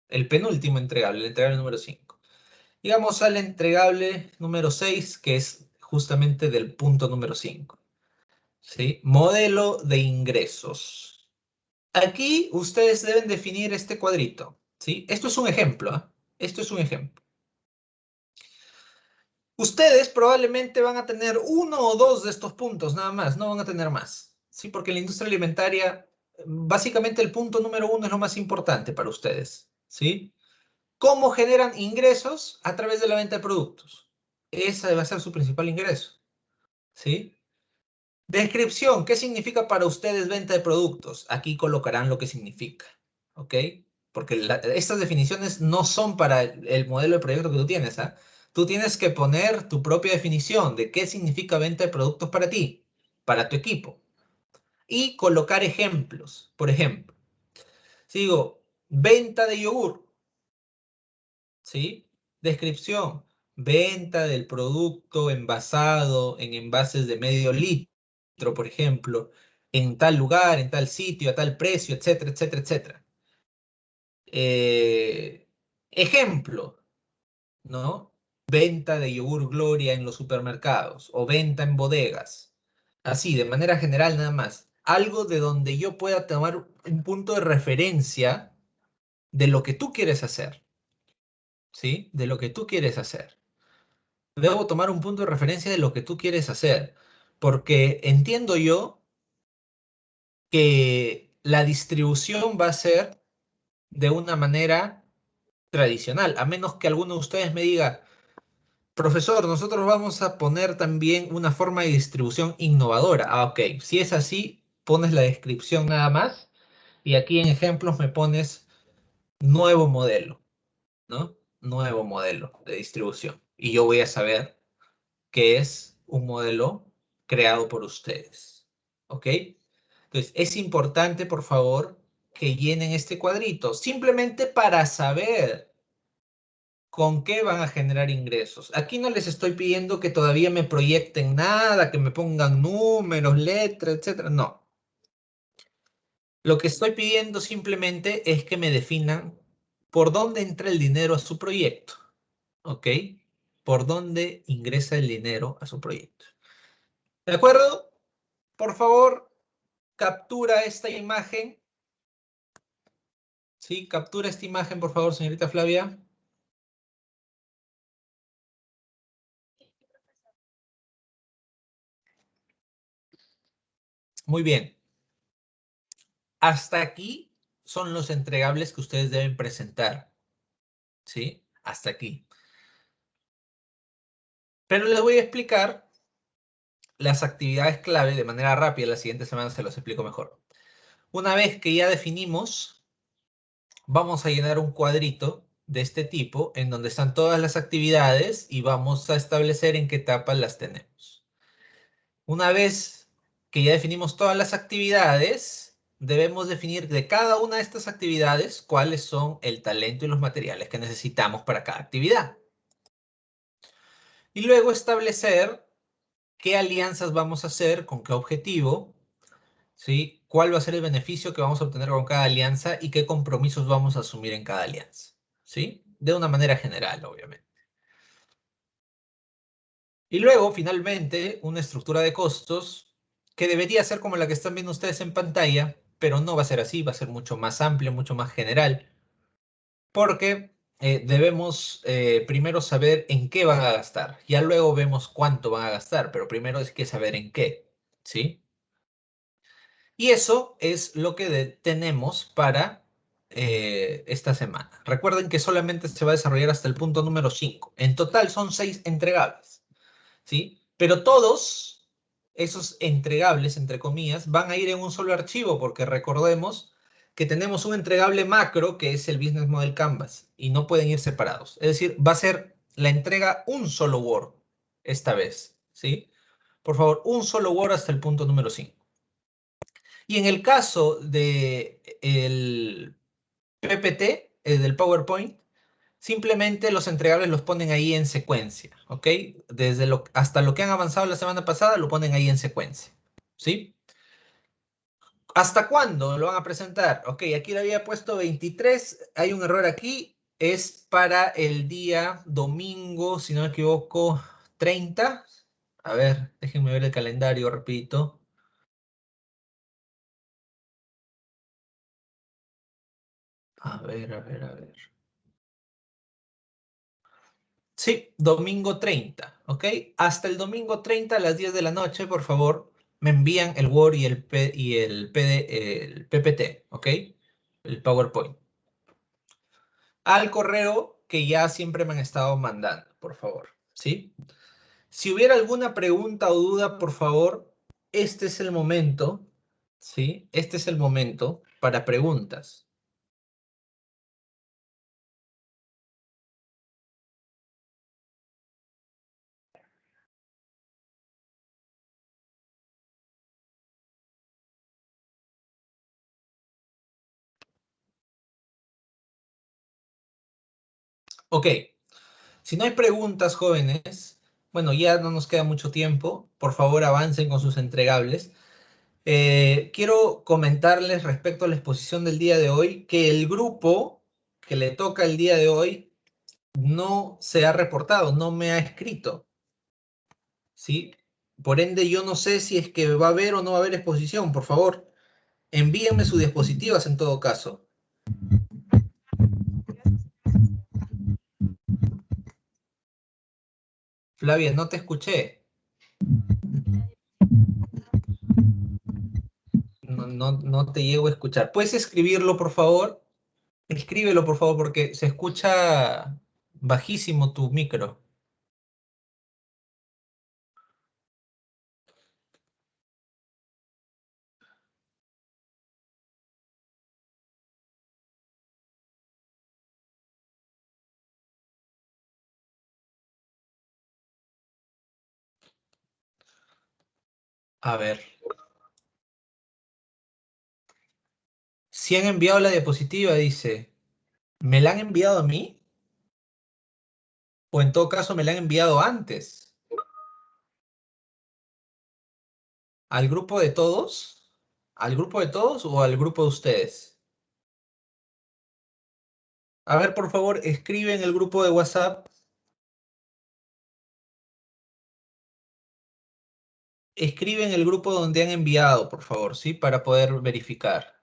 el penúltimo entregable, el entregable número 5. Llegamos al entregable número 6, que es justamente del punto número 5. ¿Sí? Modelo de ingresos. Aquí ustedes deben definir este cuadrito. ¿Sí? Esto es un ejemplo. Esto es un ejemplo. Ustedes probablemente van a tener uno o dos de estos puntos nada más, no van a tener más. ¿Sí? Porque en la industria alimentaria, básicamente el punto número 1 es lo más importante para ustedes. ¿Sí? ¿Cómo generan ingresos? A través de la venta de productos. Ese va a ser su principal ingreso. ¿Sí? Descripción. ¿Qué significa para ustedes venta de productos? Aquí colocarán lo que significa. ¿Ok? Porque estas definiciones no son para el modelo de proyecto que tú tienes. ¿Ah? Tú tienes que poner tu propia definición de qué significa venta de productos para ti, para tu equipo. Y colocar ejemplos. Por ejemplo, si digo venta de yogur, ¿sí? Descripción, venta del producto envasado en envases de medio litro, por ejemplo, en tal lugar, en tal sitio, a tal precio, etcétera, etcétera, etcétera. Eh, ejemplo, ¿no? Venta de yogur Gloria en los supermercados o venta en bodegas. Así, de manera general nada más. Algo de donde yo pueda tomar un punto de referencia de lo que tú quieres hacer, ¿sí? De lo que tú quieres hacer. Debo tomar un punto de referencia de lo que tú quieres hacer, porque entiendo yo que la distribución va a ser de una manera tradicional, a menos que alguno de ustedes me diga, profesor, nosotros vamos a poner también una forma de distribución innovadora. Ah, ok, si es así, pones la descripción nada más y aquí en ejemplos me pones nuevo modelo, ¿no? nuevo modelo de distribución. Y yo voy a saber que es un modelo creado por ustedes. ¿Ok? Entonces, es importante, por favor, que llenen este cuadrito, simplemente para saber con qué van a generar ingresos. Aquí no les estoy pidiendo que todavía me proyecten nada, que me pongan números, letras, etcétera. No. Lo que estoy pidiendo simplemente es que me definan por dónde entra el dinero a su proyecto. ¿Ok? Por dónde ingresa el dinero a su proyecto. ¿De acuerdo? Por favor, captura esta imagen. Sí, captura esta imagen, por favor, señorita Flavia. Muy bien. Hasta aquí son los entregables que ustedes deben presentar. ¿Sí? Hasta aquí. Pero les voy a explicar las actividades clave de manera rápida. La siguiente semana se los explico mejor. Una vez que ya definimos, vamos a llenar un cuadrito de este tipo en donde están todas las actividades y vamos a establecer en qué etapa las tenemos. Una vez que ya definimos todas las actividades, debemos definir de cada una de estas actividades cuáles son el talento y los materiales que necesitamos para cada actividad. Y luego establecer qué alianzas vamos a hacer, con qué objetivo, ¿sí? Cuál va a ser el beneficio que vamos a obtener con cada alianza y qué compromisos vamos a asumir en cada alianza, ¿sí? De una manera general, obviamente. Y luego, finalmente, una estructura de costos que debería ser como la que están viendo ustedes en pantalla, pero no va a ser así, va a ser mucho más amplia, mucho más general, porque debemos primero saber en qué van a gastar. Ya luego vemos cuánto van a gastar, pero primero hay que saber en qué, ¿sí? Y eso es lo que tenemos para esta semana. Recuerden que solamente se va a desarrollar hasta el punto número 5. En total son 6 entregables, ¿sí? Pero todos esos entregables, entre comillas, van a ir en un solo archivo, porque recordemos que tenemos un entregable macro que es el Business Model Canvas y no pueden ir separados. Es decir, va a ser la entrega un solo Word esta vez, ¿sí? Por favor, un solo Word hasta el punto número 5. Y en el caso de el PPT, del PowerPoint, simplemente los entregables los ponen ahí en secuencia, ¿ok? Hasta lo que han avanzado la semana pasada lo ponen ahí en secuencia, ¿sí? ¿Hasta cuándo lo van a presentar? Ok, aquí le había puesto 23, hay un error aquí, es para el día domingo, si no me equivoco, 30. A ver, déjenme ver el calendario, repito. A ver, a ver, a ver. Sí, domingo 30, ¿ok? Hasta el domingo 30 a las 10 de la noche, por favor, me envían el Word y el PPT, ¿ok? El PowerPoint. Al correo que ya siempre me han estado mandando, por favor, ¿sí? Si hubiera alguna pregunta o duda, por favor, este es el momento, ¿sí? Este es el momento para preguntas. Ok, si no hay preguntas, jóvenes, bueno, ya no nos queda mucho tiempo. Por favor, avancen con sus entregables. Quiero comentarles respecto a la exposición del día de hoy que el grupo que le toca el día de hoy no se ha reportado, no me ha escrito, ¿sí? Por ende, yo no sé si es que va a haber o no va a haber exposición. Por favor, envíenme sus diapositivas en todo caso. Flavia, no te escuché. No te llego a escuchar. ¿Puedes escribirlo, por favor? Escríbelo, por favor, porque se escucha bajísimo tu micro. A ver. Si han enviado la diapositiva, dice. ¿Me la han enviado a mí? O en todo caso, me la han enviado antes. ¿Al grupo de todos? ¿Al grupo de todos o al grupo de ustedes? A ver, por favor, escribe en el grupo de WhatsApp. Escribe en el grupo donde han enviado, por favor, ¿sí? Para poder verificar.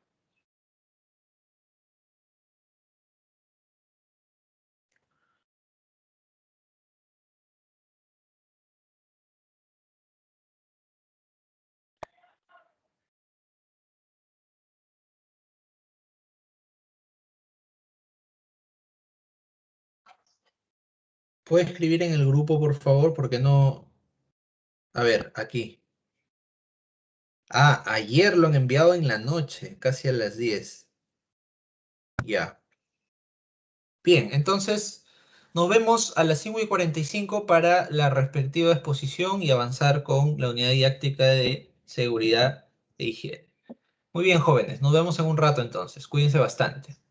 ¿Puede escribir en el grupo, por favor? Porque no... A ver, aquí. Ah, ayer lo han enviado en la noche, casi a las 10. Ya. Bien, entonces nos vemos a las 5:45 para la respectiva exposición y avanzar con la unidad didáctica de seguridad e higiene. Muy bien, jóvenes, nos vemos en un rato entonces. Cuídense bastante.